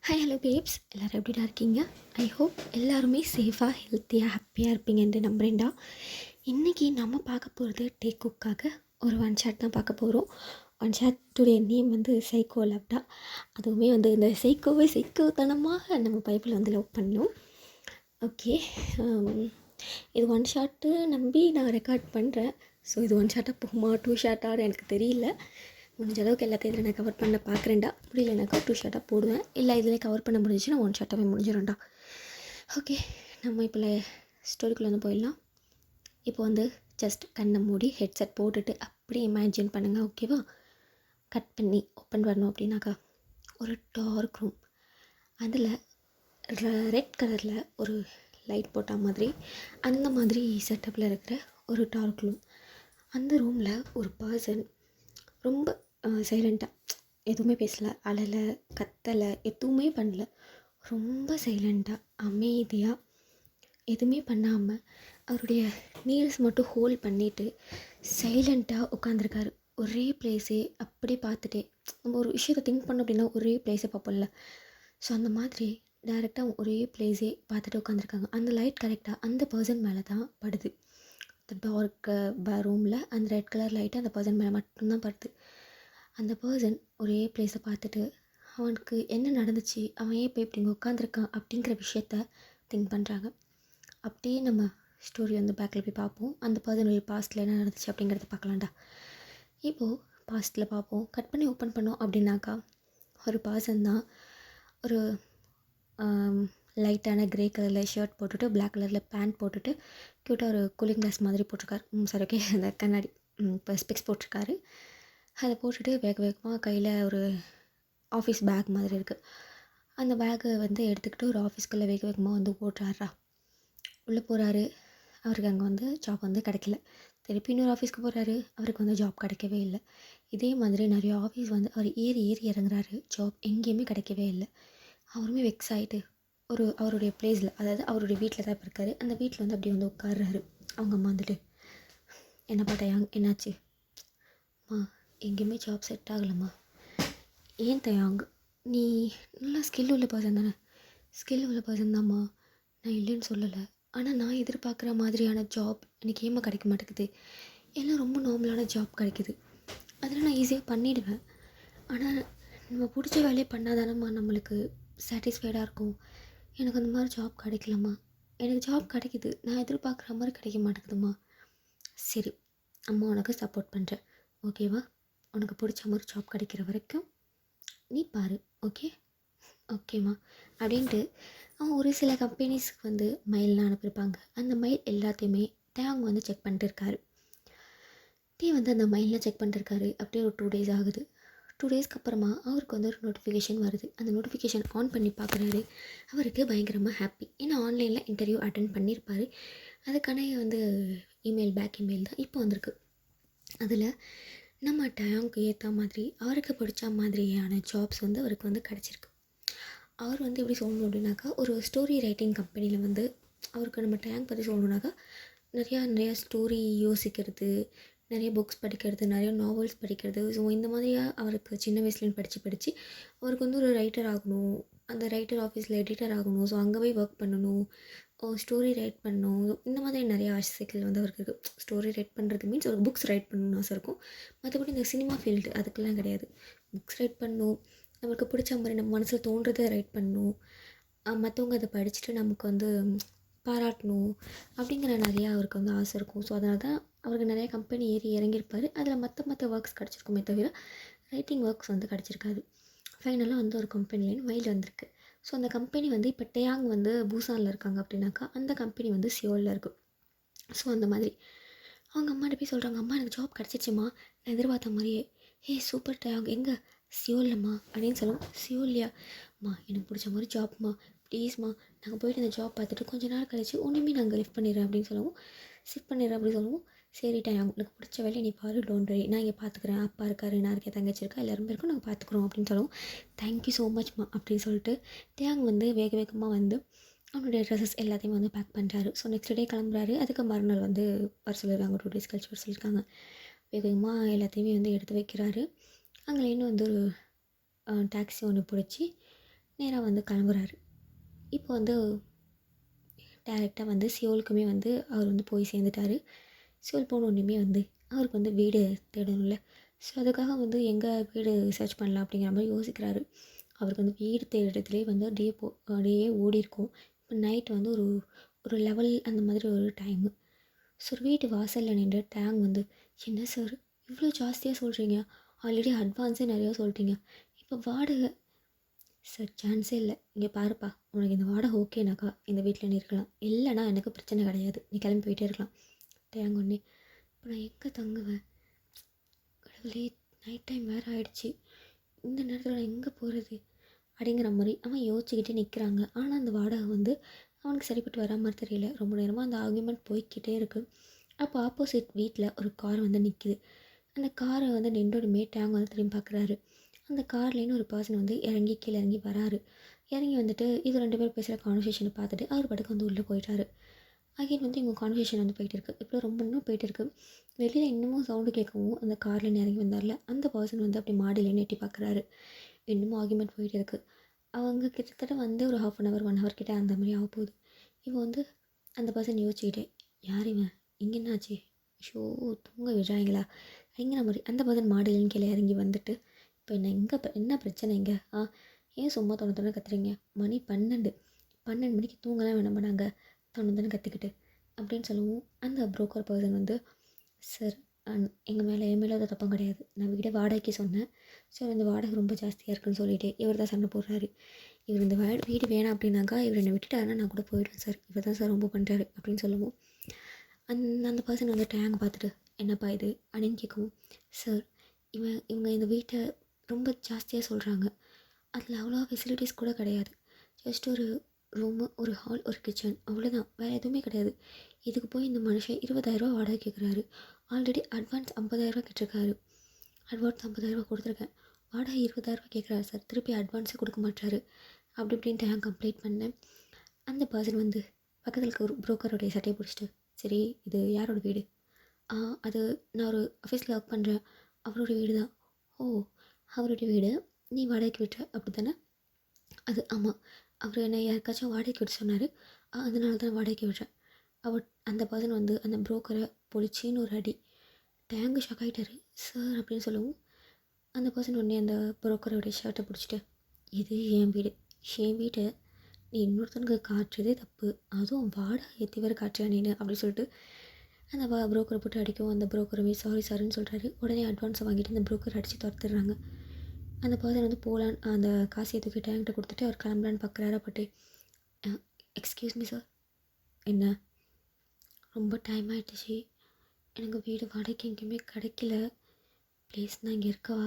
Hi hello babes, எல்லோரும் எப்படிடா இருக்கீங்க? ஐ ஹோப் எல்லாருமே சேஃபாக ஹெல்த்தியாக ஹாப்பியாக இருப்பீங்கன்ட்டு நம்புகிறேன்டா. இன்றைக்கி நம்ம பார்க்க போகிறது டேக் குக்காக ஒரு ஒன் ஷாட் தான் பார்க்க போகிறோம். ஒன் ஷாட்டுடைய நேம் வந்து சைக்கோ லவ்டா. அதுவுமே வந்து இந்த சைக்கோத்தனமாக நம்ம பைப்பில் வந்து லவ் பண்ணோம். ஓகே, இது ஒன் ஷாட்டு நம்பி நான் ரெக்கார்ட் பண்ணுறேன். ஸோ இது ஒன் ஷாட்டாக போகுமா, டூ ஷாட்டாக எனக்கு தெரியல. முடிஞ்ச அளவுக்கு எல்லாத்தையும் இதில் நான் கவர் பண்ண பார்க்குறேன்டா. முடியலனாக்கா டூ ஷார்ட்டாக போடுவேன். இல்லை இதில் கவர் பண்ண முடிஞ்சிச்சுன்னா ஒன் ஷார்ட்டாகவே முடிஞ்சிடும்டா. ஓகே, நம்ம இப்போ ஸ்டோரிக்குள்ளே வந்து போயிடலாம். இப்போ வந்து ஜஸ்ட் கண்ணை மூடி ஹெட்செட் போட்டுட்டு அப்படியே இமேஜின் பண்ணுங்கள். ஓகேவா? கட் பண்ணி ஓப்பன் வரணும் அப்படின்னாக்கா ஒரு டார்க் ரூம், அதில் ரெட் கலரில் ஒரு லைட் போட்ட மாதிரி அந்த மாதிரி செட்டப்பில் இருக்கிற ஒரு டார்க் ரூம். அந்த ரூமில் ஒரு பர்சன் ரொம்ப சைலண்ட்டாக எதுவுமே பேசலை, அழலை, கத்தலை, எதுவுமே பண்ணல. ரொம்ப சைலண்ட்டாக அமைதியாக எதுவுமே பண்ணாமல் அவருடைய நீல்ஸ் மட்டும் ஹோல்ட் பண்ணிவிட்டு சைலண்ட்டாக உட்காந்துருக்காரு. ஒரே பிளேஸே அப்படி பார்த்துட்டே, நம்ம ஒரு விஷயத்தை திங்க் பண்ணோம் அப்படின்னா ஒரே பிளேஸை பார்ப்போம்ல. ஸோ அந்த மாதிரி டைரெக்டாக ஒரே பிளேஸே பார்த்துட்டு உட்காந்துருக்காங்க. அந்த லைட் கரெக்டாக அந்த பர்சன் மேலே தான் படுது. அந்த டார்க் ரூமில் அந்த ரெட் கலர் லைட்டு அந்த பர்சன் மேலே மட்டும்தான் படுது. அந்த பர்சன் ஒரே பிளேஸை பார்த்துட்டு அவனுக்கு என்ன நடந்துச்சு, அவன் ஏன் இப்போ இப்படி இங்கே உட்காந்துருக்கான் அப்படிங்கிற விஷயத்த திங்க் பண்ணுறாங்க. அப்படியே நம்ம ஸ்டோரி வந்து பேக்கில் போய் பார்ப்போம். அந்த பர்சனுடைய பாஸ்ட்டில் என்ன நடந்துச்சு அப்படிங்கிறத பார்க்கலாம்டா. இப்போது பாஸ்ட்டில் பார்ப்போம். கட் பண்ணி ஓப்பன் பண்ணோம் அப்படின்னாக்கா ஒரு பர்சன் தான் ஒரு லைட்டான க்ரே கலரில் ஷர்ட் போட்டுட்டு பிளாக் கலரில் பேண்ட் போட்டுட்டு க்யூட்டாக ஒரு கூலிங் கிளாஸ் மாதிரி போட்டிருக்காரு. சரி, ஓகே, அந்த கண்ணாடி இப்போ ஸ்பெக்ஸ் போட்டிருக்காரு. அதை போட்டுட்டு வேக வேகமாக கையில் ஒரு ஆஃபீஸ் பேக் மாதிரி இருக்குது. அந்த பேக்கை வந்து எடுத்துக்கிட்டு ஒரு ஆஃபீஸ்க்குள்ளே வேக வேகமாக வந்து ஓட்டுறாரா. உள்ளே போகிறாரு. அவருக்கு அங்கே வந்து ஜாப் வந்து கிடைக்கல. திருப்பி இன்னொரு ஆஃபீஸ்க்கு போகிறாரு. அவருக்கு வந்து ஜாப் கிடைக்கவே இல்லை. இதே மாதிரி நிறைய ஆஃபீஸ் வந்து அவர் ஏறி ஏறி இறங்குறாரு. ஜாப் எங்கேயுமே கிடைக்கவே இல்லை. அவருமே வெக்ஸ் ஆகிட்டு அவருடைய பிளேஸில், அதாவது அவருடைய வீட்டில் தான் இப்போ இருக்காரு. அந்த வீட்டில் வந்து அப்படியே வந்து உட்கார்றாரு. அவங்க அம்மா வந்துட்டு, என்னப்பா தயாங், என்னாச்சு? அம்மா, எங்கேயுமே ஜாப் செட் ஆகலைம்மா. ஏன் தயாங், நீ நல்லா ஸ்கில் உள்ள பர்சன் தானே? ஸ்கில் உள்ள பர்சன் தான்ம்மா, நான் இல்லைன்னு சொல்லலை. ஆனால் நான் எதிர்பார்க்குற மாதிரியான ஜாப் எனக்கு ஏமா கிடைக்க மாட்டேங்குது. எல்லாம் ரொம்ப நார்மலான ஜாப் கிடைக்குது. அதில் நான் ஈஸியாக பண்ணிவிடுவேன். ஆனால் நம்ம பிடிச்ச வேலையை பண்ணாதானம்மா நம்மளுக்கு சாட்டிஸ்ஃபைடாக இருக்கும். எனக்கு அந்த மாதிரி ஜாப் கிடைக்கலம்மா. எனக்கு ஜாப் கிடைக்குது, நான் எதிர்பார்க்குற மாதிரி கிடைக்க மாட்டேங்குதும்மா. சரி, அம்மா உனக்கு சப்போர்ட் பண்ணுறேன், ஓகேவா? உனக்கு பிடிச்ச மாதிரி ஜாப் கிடைக்கிற வரைக்கும் நீ பாரு, ஓகே? ஓகேம்மா அப்படின்ட்டு அவன் ஒரு சில கம்பெனிஸ்க்கு வந்து மெயிலெலாம் அனுப்பியிருப்பாங்க. அந்த மெயில் எல்லாத்தையுமே அவங்க வந்து செக் பண்ணிட்டு இருக்காரு. வந்து அந்த மெயிலெலாம் செக் பண்ணிட்டு இருக்காரு. அப்படியே ஒரு 2 days ஆகுது. 2 டேஸ்க்கு அப்புறமா அவருக்கு வந்து ஒரு நோட்டிஃபிகேஷன் வருது. அந்த நோட்டிஃபிகேஷன் ஆன் பண்ணி பார்க்குறாரு. அவருக்கு பயங்கரமாக ஹாப்பி. ஏன்னா ஆன்லைனில் இன்டர்வியூ அட்டென்ட் பண்ணியிருப்பார். அதுக்கான வந்து இமெயில், பேக் இமெயில் தான் இப்போ வந்திருக்கு. அதில் நம்ம டயாங்க்கு ஏற்ற மாதிரி அவருக்கு பிடிச்ச மாதிரியான ஜாப்ஸ் வந்து அவருக்கு வந்து கிடச்சிருக்கு. அவர் வந்து எப்படி சொல்லணும் அப்படின்னாக்கா, ஒரு ஸ்டோரி ரைட்டிங் கம்பெனியில் வந்து அவருக்கு நம்ம டயாங்க் பற்றி சொல்லணுன்னாக்கா நிறையா ஸ்டோரி யோசிக்கிறது, நிறைய புக்ஸ் படிக்கிறது, நிறைய நாவல்ஸ் படிக்கிறது. ஸோ இந்த மாதிரியாக அவருக்கு சின்ன வயசுலேருந்து படித்து அவருக்கு வந்து ஒரு ரைட்டர் ஆகணும், அந்த ரைட்டர் ஆஃபீஸில் எடிட்டர் ஆகணும், ஸோ அங்கே போய் ஒர்க் பண்ணணும், ஸ்டோரி ரைட் பண்ணணும். இந்த மாதிரி நிறைய ஆசைகள் வந்து அவருக்கு இருக்குது. ஸ்டோரி ரைட் பண்ணுறது மீன்ஸ் ஒரு புக்ஸ் ரைட் பண்ணணும்னு ஆசை இருக்கும். மற்றபடி இந்த சினிமா ஃபீல்டு அதுக்கெல்லாம் கிடையாது. புக்ஸ் ரைட் பண்ணணும், நமக்கு பிடிச்ச மாதிரி நம்ம மனசில் தோன்றதை ரைட் பண்ணணும், மற்றவங்க அதை படிச்சுட்டு நமக்கு வந்து பாராட்டணும் அப்படிங்கிற நிறையா அவருக்கு வந்து ஆசை இருக்கும். ஸோ அதனால தான் அவருக்கு நிறையா கம்பெனி ஏறி இறங்கியிருப்பார். அதில் மற்ற ஒர்க்ஸ் கிடச்சிருக்குமே தவிர ரைட்டிங் ஒர்க்ஸ் வந்து கிடச்சிருக்காது. ஃபைனலாக வந்து ஒரு கம்பெனிலேருந்து மெயில் வந்திருக்கு. ஸோ அந்த கம்பெனி வந்து இப்போ டயாங் வந்து பூசானில் இருக்காங்க அப்படின்னாக்கா அந்த கம்பெனி வந்து சியோலில் இருக்குது. ஸோ அந்த மாதிரி அவங்க அம்மாட்ட போய் சொல்கிறாங்க, அம்மா எனக்கு ஜாப் கிடச்சிச்சுமா, நான் எதிர்பார்த்த மாதிரியே. சூப்பர் டயாங், எங்கே? சியோல்லம்மா அப்படின்னு சொல்லுவோம். சியோல்லையா? அம்மா எனக்கு பிடிச்ச மாதிரி ஜாப்மா, ப்ளீஸ்மா, நாங்கள் போய்ட்டு இந்த ஜாப் பார்த்துட்டு கொஞ்சம் நாள் கழிச்சு ஒன்றுமே நாங்கள் லிஃப்ட் பண்ணிடுறேன் அப்படின்னு சொல்லுவோம். ஷிஃப்ட் பண்ணிடுறேன் அப்படின்னு சொல்லுவோம். சரி டயாங், உனக்கு பிடிச்ச வேலையை நீ பாரு, டோன்ட் வரி, நான் இங்கே பார்த்துக்குறேன், அப்பா இருக்காரு, நான் இருக்கேன், தங்கச்சி இருக்கா, எல்லாரும் இருக்கும், நாங்கள் பார்த்துக்குறோம் அப்படின்னு சொல்லுவோம். தேங்க்யூ ஸோ மச்மா அப்படின்னு சொல்லிட்டு டயாங் வந்து வேக வேகமாக வந்து அவனுடைய ட்ரெஸ்ஸஸ் எல்லாத்தையுமே வந்து பேக் பண்ணுறாரு. ஸோ நெக்ஸ்ட் டே கிளம்புறாரு. அதுக்கு மறுநாள் வந்து வர சொல்லியிருக்காங்க, 2 days கழிச்சு வர சொல்லியிருக்காங்க. வேகமாக எல்லாத்தையுமே வந்து எடுத்து வைக்கிறாரு. அங்கேருந்து வந்து ஒரு டாக்ஸி ஒன்று பிடிச்சி நேராக வந்து கிளம்புறாரு. இப்போ வந்து டேரெக்டாக வந்து சியோலுக்குமே வந்து அவர் வந்து போய் சேர்ந்துட்டார். சியோல் போனோடனேயுமே வந்து அவருக்கு வந்து வீடு தேடணும்ல. ஸோ அதுக்காக வந்து எங்கே வீடு சர்ச் பண்ணலாம் அப்படிங்கிற மாதிரி யோசிக்கிறாரு. அவருக்கு வந்து வீடு தேடுறதுலேயே வந்து டேயே ஓடிருக்கும். இப்போ நைட் வந்து ஒரு ஒரு லெவல் அந்த மாதிரி ஒரு டைமு. ஸோ வீட்டு வாசலில் நின்று டேங் வந்து, என்ன சார் இவ்வளோ ஜாஸ்தியாக சொல்கிறீங்க? ஆல்ரெடி அட்வான்ஸே நிறையா சொல்லிட்டீங்க. இப்போ வாடகை சார் சான்ஸே இல்லை. இங்கே பாருப்பா, உனக்கு இந்த வாடகை ஓகேனாக்கா இந்த வீட்டில் நீ இருக்கலாம். இல்லைனா எனக்கு பிரச்சனை கிடையாது. நீ கிளம்பி போயிட்டே இருக்கலாம். டேங் ஒன்னே, இப்போ நான் எங்கே தங்குவேன்? கடவுளே, நைட் டைம் வேறு ஆகிடுச்சி. இந்த நேரத்தில் நான் எங்கே போகிறது? அப்படிங்கிற மாதிரி அவன் யோசிச்சுக்கிட்டே நிற்கிறாங்க. ஆனால் அந்த வாடகை வந்து அவனுக்கு சரிப்பட்டு வரா மாதிரி தெரியல. ரொம்ப நேரமாக அந்த ஆர்கியூமெண்ட் போய்க்கிட்டே இருக்குது. அப்போ ஆப்போசிட் வீட்டில் ஒரு கார் வந்து நிற்கிது. அந்த காரை வந்து நின்றோடுமே டேங் வந்து திரும்பி பார்க்குறாரு. அந்த கார்லேன்னு ஒரு பர்சன் வந்து கீழே இறங்கி வராரு. இறங்கி வந்துட்டு இது 2 பேர் பேசுகிற கான்வர்சேஷனை பார்த்துட்டு அவர் பாட்டுக்கு வந்து உள்ளே போயிட்டாரு. அகைன் வந்து இவங்க கான்வர்சேஷன் வந்து போயிட்டு இருக்குது. இப்போ ரொம்ப இன்னும் போயிட்டு இருக்குது. வெளியில் இன்னமும் சவுண்டு கேட்கவும் அந்த கார்லேருந்து இறங்கி வந்தார்ல அந்த பர்சன் வந்து அப்படி மாடியிலேன்னு எட்டி பார்க்குறாரு. இன்னமும் ஆர்கியூமெண்ட் போயிட்டு இருக்குது. அவங்க கிட்டத்தட்ட வந்து ஒரு 1/2 hour 1 hour கிட்ட அந்த மாதிரி ஆக போகுது. இவன் வந்து அந்த பர்சன் யோசிச்சுக்கிட்டே, யார் இவன்? இங்கே என்னாச்சு? ஷோ, தூங்க விடுறாங்களா? அப்படிங்கிற மாதிரி அந்த பர்சன் மாடியிலேன்னு கீழே இறங்கி வந்துட்டு, இப்போ என்ன பிரச்சனை இங்கே? ஏன் சும்மா தொண கத்துறீங்க? மணி 12 மணிக்கு தூங்கலாம் வேணாமா நாங்கள் தொண கற்றுக்கிட்டு அப்படின்னு சொல்லவும், அந்த புரோக்கர் பர்சன் வந்து, சார் என் மேலே அது தப்பம் கிடையாது. நான் வீடை வாடகைக்கு சொன்னேன். ஸோ இந்த வாடகை ரொம்ப ஜாஸ்தியாக இருக்குன்னு சொல்லிட்டு இவர் தான் சண்டை போடுறாரு. இவர் இந்த வீடு வேணாம் அப்படின்னாக்கா இவர் என்னை விட்டுட்டாருன்னா நான் கூட போயிடுவேன் சார். இவர் தான் சார் ரொம்ப பண்ணுறாரு அப்படின்னு சொல்லுவோம். அந்த பர்சன் வந்து டேங் பார்த்துட்டு, என்னப்பா இது அப்படின்னு கேட்கவும், சார் இவங்க இந்த வீட்டை ரொம்ப ஜாஸ்தியாக சொல்கிறாங்க. அதில் அவ்வளோவா ஃபெசிலிட்டிஸ் கூட கிடையாது. ஜஸ்ட் ஒரு ரூமு, ஒரு ஹால், ஒரு கிச்சன், அவ்வளோதான். வேறு எதுவுமே கிடையாது. இதுக்கு போய் இந்த மனுஷன் 20,000 வாடகை கேட்குறாரு. ஆல்ரெடி அட்வான்ஸ் 50,000 கேட்டிருக்காரு. அட்வான்ஸ் 50,000 கொடுத்துருக்கேன். வாடகை 20,000 கேட்குறாரு சார். திருப்பி அட்வான்ஸே கொடுக்க மாட்டாரு. அப்படி இப்படின்ட்டு நான் கம்ப்ளைண்ட் பண்ணேன். அந்த பர்சன் வந்து பக்கத்தில் இருக்க ஒரு புரோக்கருடைய சட்டையை பிடிச்சிட்டு, சரி இது யாரோட வீடு? அது நான் ஒரு ஆஃபீஸில் ஒர்க் பண்ணுறேன். அவருடைய வீடு தான். ஓ, அவருடைய வீடு நீ வாடகைக்கு விட்டுற அப்படி தானே? அது ஆமாம். அவர் என்னை யாருக்காச்சும் வாடகைக்கு விட சொன்னார். அதனால தான் வாடகைக்கு விடுறேன். அந்த பர்சன் வந்து அந்த புரோக்கரை பொலிச்சின்னு ஒரு அடி. டேங்கு ஷாக் ஆகிட்டாரு. சார் அப்படின்னு சொல்லவும், அந்த பர்சன் உடனே அந்த புரோக்கரோடைய ஷர்ட்டை பிடிச்சிட்டு, இது என் வீட்டை நீ இன்னொருத்தனுக்கு காட்டுறதே தப்பு. அதுவும் வாடகை ஏற்றி வேறு காட்டுறியா நீனு அப்படின்னு சொல்லிட்டு அந்த புரோக்கரை போட்டு அடிக்கவும், அந்த புரோக்கருமே சாரி சாரின்னு சொல்கிறாரு. உடனே அட்வான்ஸை வாங்கிட்டு அந்த புரோக்கர் அடித்து துரத்துடுறாங்க. அந்த பர்சன் வந்து போகலான்னு அந்த காசை தூக்கி டேங்கிட்ட கொடுத்துட்டு அவர் கிளம்பலான்னு பார்க்குறாரு. பட்டு எக்ஸ்கியூஸ் மீ சார், என்ன ரொம்ப டைம் ஆகிடுச்சு, எனக்கு வீடு வாடகைக்கு எங்கேயுமே கிடைக்கல, ப்ளீஸ் நான் இங்கே இருக்கவா?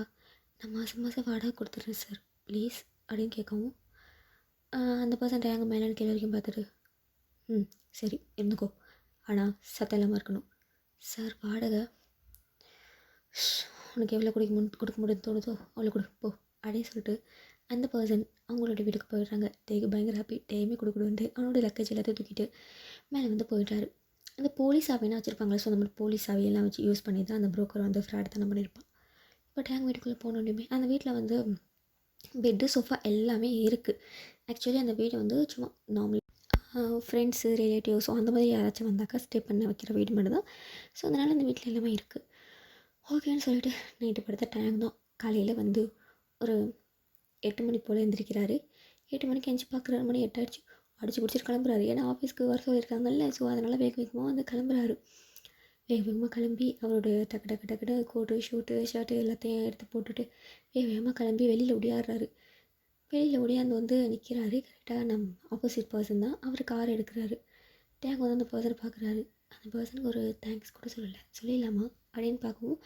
நான் மாதம் வாடகை கொடுத்துட்றேன் சார் ப்ளீஸ் அப்படின்னு கேட்கவும், அந்த பர்சன் டேங்க மேலே கீழே வரைக்கும் பார்த்துட்டு, சரி இருந்துக்கோ, ஆனால் சத்தம் இல்லாமல் இருக்கணும். சார் வாடகை உனக்கு எவ்வளோ கொடுக்க முடியும்னு தோணுதோ அவ்வளோ கொடு போ அப்படின்னு சொல்லிட்டு அந்த பர்சன் அவங்களோட வீட்டுக்கு போயிடுறாங்க. டேக்கு பயங்கர ஹாப்பி. டேமே கொடுக்குடுன்ட்டு அவனோட லக்கேஜ் எல்லாத்தையும் தூக்கிட்டு மேலே வந்து போயிட்டாரு. அந்த போலீஸ் சாவினா வச்சுருப்பாங்களே, ஸோ அந்த மாதிரி போலீஸ் சாவியெல்லாம் வச்சு யூஸ் பண்ணி தான் அந்த புரோக்கர் வந்து ஃப்ராட் தானே பண்ணியிருப்பான். இப்போ டேங் வீட்டுக்குள்ளே போனோடனே அந்த வீட்டில் வந்து பெட்டு, சோஃபா எல்லாமே இருக்குது. ஆக்சுவலி அந்த வீடு வந்து சும்மா நார்மல் ஃப்ரெண்ட்ஸு, ரிலேட்டிவ்ஸோ அந்த மாதிரி யாராச்சும் வந்தாக்கா ஸ்டே பண்ண வைக்கிற வீடு மட்டும் தான். ஸோ அதனால் அந்த வீட்டில் எல்லாமே இருக்குது. ஓகேன்னு சொல்லிட்டு நைட்டு படுத்த டேங் தான் காலையில் வந்து ஒரு 8 மணி போல் எழுந்திரிக்கிறாரு. 8 மணிக்கு எஞ்சி பார்க்குறாரு. மணி 8 ஆகிடுச்சு. அடிச்சு பிடிச்சிட்டு கிளம்புறாரு. ஏன்னா ஆஃபீஸ்க்கு வர சொல்லியிருக்காங்கல்ல. ஸோ அதனால் வேகமாக வந்து கிளம்புறாரு. வேகமாக கிளம்பி அவரோட டக்கு கோட்டு, ஷர்ட்டு எல்லாத்தையும் எடுத்து போட்டுட்டு வேகமாக கிளம்பி வெளியில் ஒடியாடுறாரு. வெளியில் ஒடியாந்து வந்து நிற்கிறாரு. கரெக்டாக ஆப்போசிட் பர்சன் தான். அவர் கார் எடுக்கிறாரு. டேங் வந்து அந்த பர்சனை பார்க்குறாரு. அந்த பர்சனுக்கு ஒரு தேங்க்ஸ் கூட சொல்லிடலாமா அப்படின்னு பார்க்கவும்,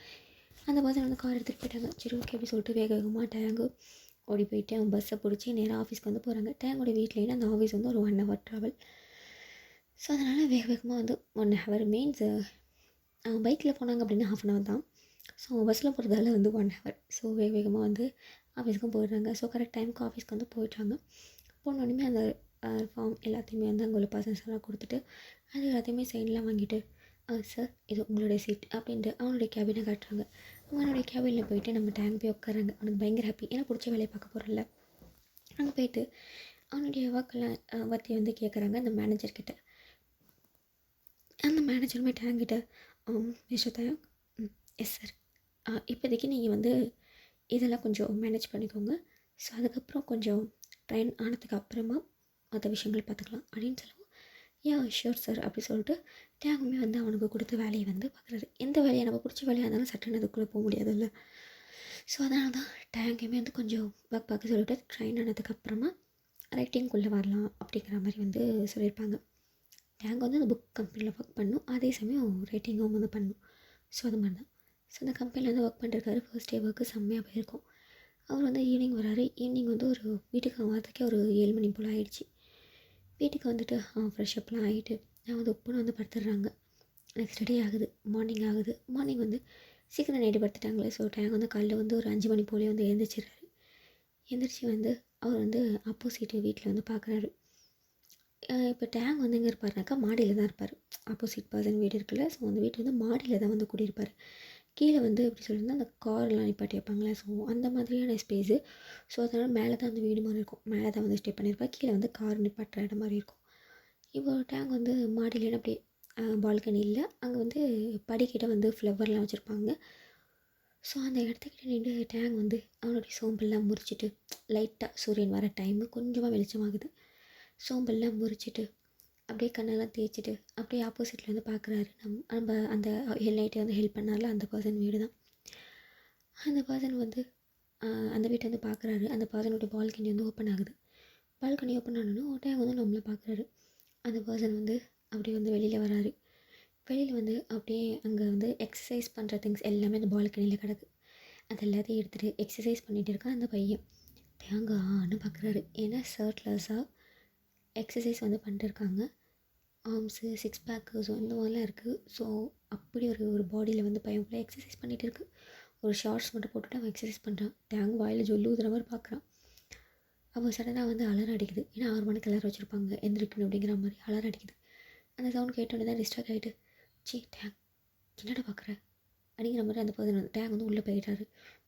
அந்த பர்சன் வந்து கார் எடுத்துகிட்டு போயிட்டாங்க. சரி ஓகே அப்படி சொல்லிட்டு வேகமாக டேங்கு ஓடி போயிட்டு அவன் பஸ்ஸை பிடிச்சி நேராக ஆஃபீஸ்க்கு வந்து போகிறாங்க. டேங்கோட வீட்லேருந்து அந்த ஆஃபீஸ் வந்து ஒரு 1 hour ட்ராவல். ஸோ அதனால் வேகமாக வந்து 1 hour மீன்ஸ் பைக்கில் போனாங்க அப்படின்னா 1/2 hour தான். ஸோ பஸ்ஸில் போகிறதால வந்து 1 hour. ஸோ வேகமாக வந்து ஆஃபீஸ்க்கும் போயிடுறாங்க. ஸோ கரெக்ட் டைமுக்கு ஆஃபீஸ்க்கு வந்து போயிட்டாங்க. போனோடனே அந்த ஃபார்ம் எல்லாத்தையுமே வந்து அங்கே உள்ள பர்சன்ஸ் எல்லாம் கொடுத்துட்டு அது எல்லாத்தையுமே சைன்லாம் வாங்கிட்டு, சார் இது உங்களுடைய சீட் அப்படின்ட்டு அவனுடைய கேபினை காட்டுறாங்க. அவனுடைய கேபினில் போயிட்டு நம்ம டேங்க் போய் உட்காராங்க. அவனுக்கு பயங்கர ஹாப்பி. ஏன்னா பிடிச்ச வேலையை பார்க்க போகிறோம்ல. அங்கே போயிட்டு அவனுடைய ஒர்க்கெல்லாம் பற்றி வந்து கேட்குறாங்க அந்த மேனேஜர்கிட்ட. அந்த மேனேஜருமே டேங்கிட்ட மிஸ்டர் தயாங், எஸ் சார், இப்போதைக்கு நீங்கள் வந்து இதெல்லாம் கொஞ்சம் மேனேஜ் பண்ணிக்கோங்க. ஸோ அதுக்கப்புறம் கொஞ்சம் ட்ரெயின் ஆனதுக்கு அப்புறமா மற்ற விஷயங்கள் பார்த்துக்கலாம் அப்படின்னு சொல்லவும், யா ஷூர் சார் அப்படி சொல்லிட்டு டேங்குமே வந்து அவனுக்கு கொடுத்த வேலையை வந்து பார்க்குறாரு. எந்த வேலையை நம்ம பிடிச்ச வேலையாக இருந்தாலும் சட்டுன்னு அதுக்குள்ளே போக முடியாதுல்ல. ஸோ அதனால தான் டேங்குமே வந்து கொஞ்சம் ஒர்க் பார்க்க சொல்லிட்டு ட்ரெயின் ஆனதுக்கப்புறமா ரைட்டிங்குள்ளே வரலாம் அப்படிங்கிற மாதிரி வந்து சொல்லியிருப்பாங்க. டேங்க் வந்து அந்த புக் கம்பெனியில் ஒர்க் பண்ணும், அதே சமயம் ரைட்டிங்கும் வந்து பண்ணும். ஸோ அது மாதிரி தான். ஸோ அந்த கம்பெனியில் வந்து ஒர்க் பண்ணிருக்காரு. ஃபர்ஸ்ட் டே ஒர்க்கு செம்மையாக போயிருக்கும். அவர் வந்து ஈவினிங் வராரு. ஈவினிங் வந்து ஒரு வீட்டுக்கு வரதுக்கே ஒரு 7 மணி போல் ஆகிடுச்சு. வீட்டுக்கு வந்துட்டு ஃப்ரெஷ்அப்லாம் ஆகிட்டு நான் வந்து உப்புன்னு வந்து படுத்துடுறாங்க. நெக்ஸ்ட் டே ஆகுது, மார்னிங் ஆகுது. மார்னிங் வந்து சீக்கிரம் நைட்டு படுத்துட்டாங்களே. ஸோ டேங்க் வந்து காலையில் வந்து ஒரு 5 மணி போலே வந்து எழுந்திரிச்சிடுறாரு. எழுந்திரிச்சி வந்து அவர் வந்து ஆப்போசிட் வீட்டில் வந்து பார்க்குறாரு. இப்போ டேங்க் வந்து எங்கே இருப்பாருனாக்கா மாடியில் தான் இருப்பார். ஆப்போசிட் பர்சன் வீடு இருக்குல்ல, ஸோ அந்த வீட்டு வந்து மாடியில் தான் வந்து குடியிருப்பார். கீழே வந்து எப்படி சொல்லியிருந்தா அந்த கார்லாம் நிப்பாட்டி வைப்பாங்களே, ஸோ அந்த மாதிரியான ஸ்பேஸு. ஸோ அதனால் மேலே தான் அந்த வீடு மாதிரி இருக்கும். மேலே தான் வந்து ஸ்டே பண்ணியிருப்பார். கீழே வந்து கார் நிப்பாட்டுற இடம் மாதிரி இருக்கும். இப்போ டேங்க் வந்து மாடியில் அப்படியே பால்கனி இல்லை, அங்கே வந்து படிக்கிட்ட வந்து ஃப்ளவர்லாம் வச்சுருப்பாங்க. ஸோ அந்த இடத்துக்கிட்ட நின்று டேங்க் வந்து அவனுடைய சோம்பெல்லாம் முறிச்சிட்டு, லைட்டாக சூரியன் வர டைமு கொஞ்சமாக வெளிச்சமாகுது. சோம்பெல்லாம் முறிச்சிட்டு அப்படியே கண்ணெல்லாம் தேய்ச்சிட்டு அப்படியே ஆப்போசிட்டில் வந்து பார்க்குறாரு. நம்ம அந்த நைட்டே வந்து ஹெல்ப் பண்ணார்ல அந்த பர்சன் வீடு தான். அந்த பர்சன் வந்து அந்த வீட்டை வந்து பார்க்குறாரு. அந்த பர்சனுடைய பால்கனி வந்து ஓப்பன் ஆகுது. பால்கனி ஓப்பன் ஆனோன்னு டேங்க் வந்து நம்மளை பார்க்குறாரு. அந்த பர்சன் வந்து அப்படியே வந்து வெளியில் வராரு. வெளியில் வந்து அப்படியே அங்கே வந்து எக்ஸசைஸ் பண்ணுற திங்ஸ் எல்லாமே அந்த பால்கனியில் கிடக்கு. அது எல்லாத்தையும் எடுத்துகிட்டு எக்ஸசைஸ் பண்ணிகிட்டு இருக்கா அந்த பையன். டேங்கான்னு பார்க்குறாரு. ஏன்னா ஷர்ட்லெஸ்ஸாக எக்ஸசைஸ் வந்து பண்ணிட்டு இருக்காங்க. ஆர்ம்ஸு, சிக்ஸ் பேக்கு, ஸோ இந்த மாதிரிலாம் இருக்குது. ஸோ அப்படி ஒரு பாடியில் வந்து பையன் ஃபுல்லாக எக்ஸசைஸ் பண்ணிகிட்டு இருக்குது. ஒரு ஷார்ட்ஸ் மட்டும் போட்டுட்டு அவன் எக்ஸசைஸ் பண்ணுறான். டேங்க் வாயில் ஜொல்லு ஊதுற மாதிரி பார்க்குறான். அவன் சடனாக வந்து அலாரம் அடிக்குது. ஏன்னா 6 மணிக்கு எல்லாரும் வச்சுருப்பாங்க எந்திரிக்கணும் அப்படிங்கிற மாதிரி அலாரம் அடிக்குது. அந்த சவுண்ட் கேட்டோன்னே தான் டிஸ்ட்ராக்ட் ஆகிட்டு, டேங்க் என்னடா பார்க்குற அப்படிங்கிற மாதிரி அந்த பர்சன் வந்து டேங்க் வந்து உள்ளே போயிட்டாரு.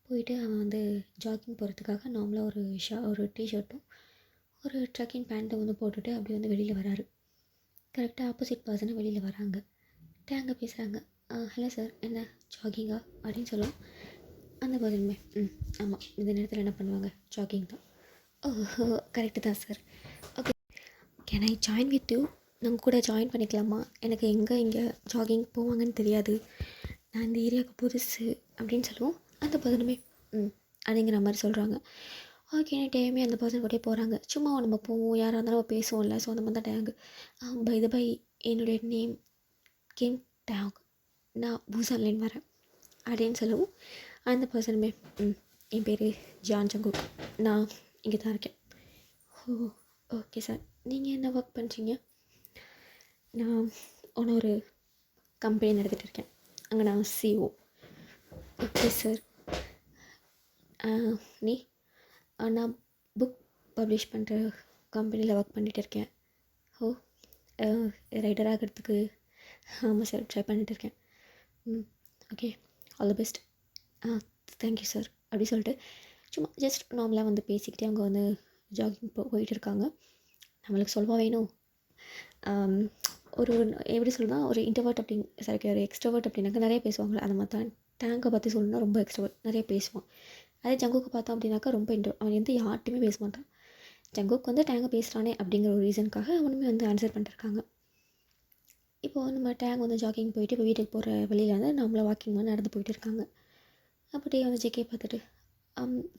போயிட்டு அவன் வந்து ஜாக்கிங் போகிறதுக்காக நார்மலாக ஒரு டிஷர்ட்டும் ஒரு ட்ரக்கிங் பேண்ட்டும் வந்து போட்டுட்டு அப்படியே வந்து வெளியில் வராரு. கரெக்டாக ஆப்போசிட் பர்சனாக வெளியில் வராங்க. டேங்க பேசுகிறாங்க. ஹலோ சார், என்ன ஜாகிங்கா அப்படின்னு சொல்லுவோம். அந்த பர்சனுமே ஆமாம், இந்த நேரத்தில் என்ன பண்ணுவாங்க, ஜாகிங் தான். ஓ கரெக்டு தான் sir. Okay, can I join with you? நாங்கள் கூட ஜாயின் பண்ணிக்கலாமா? எனக்கு இங்கே ஜாகிங் போவாங்கன்னு தெரியாது, நான் இந்த ஏரியாவுக்கு புதுசு அப்படின்னு சொல்லுவோம். அந்த பர்சனுமே அப்படிங்கிற மாதிரி சொல்கிறாங்க. ஓகே, டைமே அந்த பர்சன் கூடயே போகிறாங்க. சும்மா நம்ம போவோம், யாராக இருந்தாலும் நம்ம பேசுவோம்ல, ஸோ அந்த மாதிரி தான் டேங்கு. பை என்னுடைய நேம் கிம் டேங், நான் பூசான்லேன்னு வரேன் அப்படின்னு சொல்லவும் அந்த பர்சனுமே என் பேர் ஜான் ஜங்குக், நான் இங்கே தான் இருக்கேன். ஓ ஓகே சார், நீங்கள் என்ன ஒர்க் பண்ணுறீங்க? நான் ஒரு கம்பெனி நடத்திட்டு இருக்கேன், அங்கே நான் சிஓ. ஓகே சார், நீ நான் புக் பப்ளிஷ் பண்ணுற கம்பெனியில் ஒர்க் பண்ணிகிட்டு இருக்கேன். ஓ ரைட்டர் ஆகிறதுக்கு ஆமாம் சார், ட்ரை பண்ணிகிட்டு இருக்கேன். Okay, all the best. Thank you sir அப்படி சொல்லிட்டு சும்மா ஜஸ்ட் நார்மலாக வந்து பேசிக்கிட்டே அவங்க வந்து ஜாகிங் போயிட்டு இருக்காங்க. நம்மளுக்கு சொல்வா வேணும், ஒரு எப்படி சொல்லணும்னா ஒரு இன்ட்ரோவர்ட் ஒரு எக்ஸ்ட்ரோவர்ட் அப்படின்னாக்கா நிறைய பேசுவாங்க. அந்த மாதிரி தான் டேங்கை பற்றி சொல்லணும்னா ரொம்ப எக்ஸ்ட்ரோவர்ட், நிறைய பேசுவான். அதே ஜங்குக்கு பார்த்தோம் அப்படின்னாக்கா ரொம்ப அவன் வந்து யார்ட்டையுமே பேச மாட்டான். ஜங்குக்கு வந்து டேங்கை பேசுகிறானே அப்படிங்கிற ஒரு ரீசனுக்காக அவனுமே வந்து ஆன்சர் பண்ணிட்டுருக்காங்க. இப்போது நம்ம டேங் வந்து ஜாக்கிங் போயிட்டு இப்போ வீட்டுக்கு போகிற வழியில் வந்து நம்மளை வாக்கிங் வந்து நடந்து போயிட்டு இருக்காங்க. அப்படியே வந்து ஜேகே பார்த்துட்டு,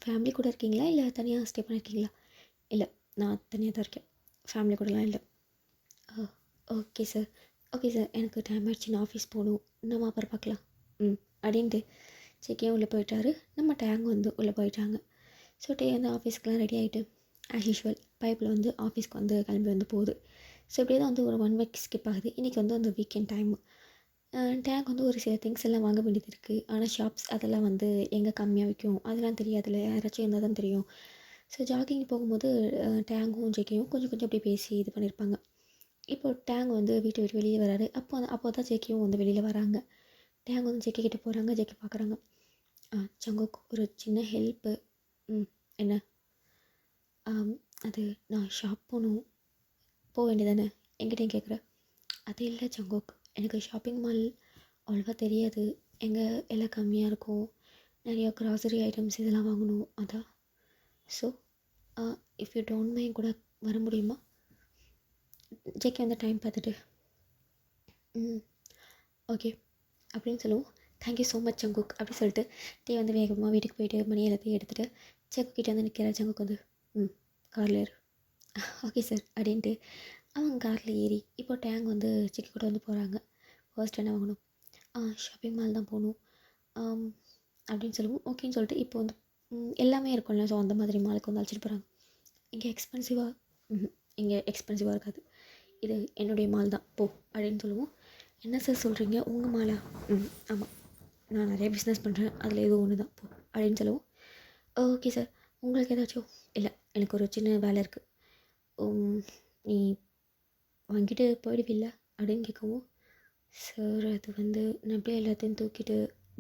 ஃபேமிலி கூட இருக்கீங்களா இல்லை தனியாக ஸ்டே பண்ணியிருக்கீங்களா? இல்லை, நான் தனியாக தான் இருக்கேன், ஃபேமிலி கூடலாம் இல்லை. ஓகே சார், ஓகே சார், எனக்கு டைம் ஆகிடுச்சு, நான் ஆஃபீஸ் போகணும், நம்ம அப்புறம் பார்க்கலாம் அப்படின்ட்டு ஜேகேயும் உள்ளே போயிட்டாரு. நம்ம டேங் வந்து உள்ளே போயிட்டாங்க. ஸோ வந்து ஆஃபீஸ்க்கெலாம் ரெடி ஆகிட்டு ஆஸ் யூஷுவல் பைப்பில் வந்து ஆஃபீஸ்க்கு வந்து கிளம்பி வந்து போகுது. ஸோ இப்படியே தான் வந்து ஒரு 1 வீக் ஸ்கிப் ஆகுது. இன்றைக்கி வந்து அந்த வீக்கெண்ட் டைமு. டேங்க் வந்து ஒரு சில திங்ஸ் எல்லாம் வாங்க வேண்டியது இருக்குது. ஆனால் ஷாப்ஸ் அதெல்லாம் வந்து எங்கே கம்மியாக விற்கும் அதெல்லாம் தெரியாதுல்ல, யாராச்சும் இருந்தால் தான் தெரியும். ஸோ ஜாகிங் போகும்போது டேங்கும் ஜேகேயும் கொஞ்சம் அப்படியே பேசி இது பண்ணியிருப்பாங்க. இப்போ டேங் வந்து வீட்டை விட்டு வெளியே வராரு. அப்போ தான் ஜேகேயும் வந்து வெளியில் வராங்க. டேங் வந்து ஜேகே கிட்டே போகிறாங்க. ஜேகே பார்க்குறாங்க. ஜங்குக், ஒரு சின்ன ஹெல்ப்பு. என்ன? ஆம், அது நான் ஷாப் போகணும், போக வேண்டியதானே, என்கிட்டயும் கேட்குற? அது இல்லை ஜங்குக், எனக்கு ஷாப்பிங் மால் அவ்வளோவா தெரியாது. எங்கே எல்லாம் கம்மியாக இருக்கும், நிறையா க்ராசரி ஐட்டம்ஸ் இதெல்லாம் வாங்கணும் அதான். So if you don't mind கூட வர முடியுமா? ஜேகே வந்து டைம் பார்த்துட்டு ம் ஓகே அப்படின்னு சொல்லுவோம். தேங்க்யூ ஸோ மச் ஜங்குக் அப்படி சொல்லிட்டு டே வந்து வேகமாக வீட்டுக்கு போயிட்டு மணி எல்லாத்தையும் எடுத்துகிட்டு செக்கு கிட்டே வந்து நிற்கிற ஜங்குக் வந்து காரில் ஏறு. ஓகே சார் அப்படின்ட்டு அவங்க காரில் ஏறி இப்போ டேங் வந்து செக்கு கூட வந்து போகிறாங்க. ஃபர்ஸ்ட் என்ன வாங்கணும்? ஷாப்பிங் மால் தான் போகணும் அப்படின்னு சொல்லுவோம். ஓகேன்னு சொல்லிட்டு இப்போ வந்து எல்லாமே இருக்கும்ல, ஸோ அந்த மாதிரி மாலுக்கு வந்து அழைச்சிட்டு போகிறாங்க. இங்கே எக்ஸ்பென்சிவாக இருக்காது, இது என்னுடைய மால் தான் போ அப்படின்னு சொல்லுவோம். என்ன சார் சொல்கிறீங்க, உங்கள் மாலா? ஆமாம், நான் நிறைய பிஸ்னஸ் பண்ணுறேன், அதில் ஏதோ ஒன்று தான் போ அப்படின்னு சொல்லுவோம். ஓகே சார், உங்களுக்கு ஏதாச்சும்? இல்லை, எனக்கு ஒரு சின்ன வேலை இருக்குது, நீ வாங்கிட்டு போயிடுவில்ல அப்படின்னு கேட்கவும், சார் அது வந்து நான் அப்படியே எல்லாத்தையும் தூக்கிட்டு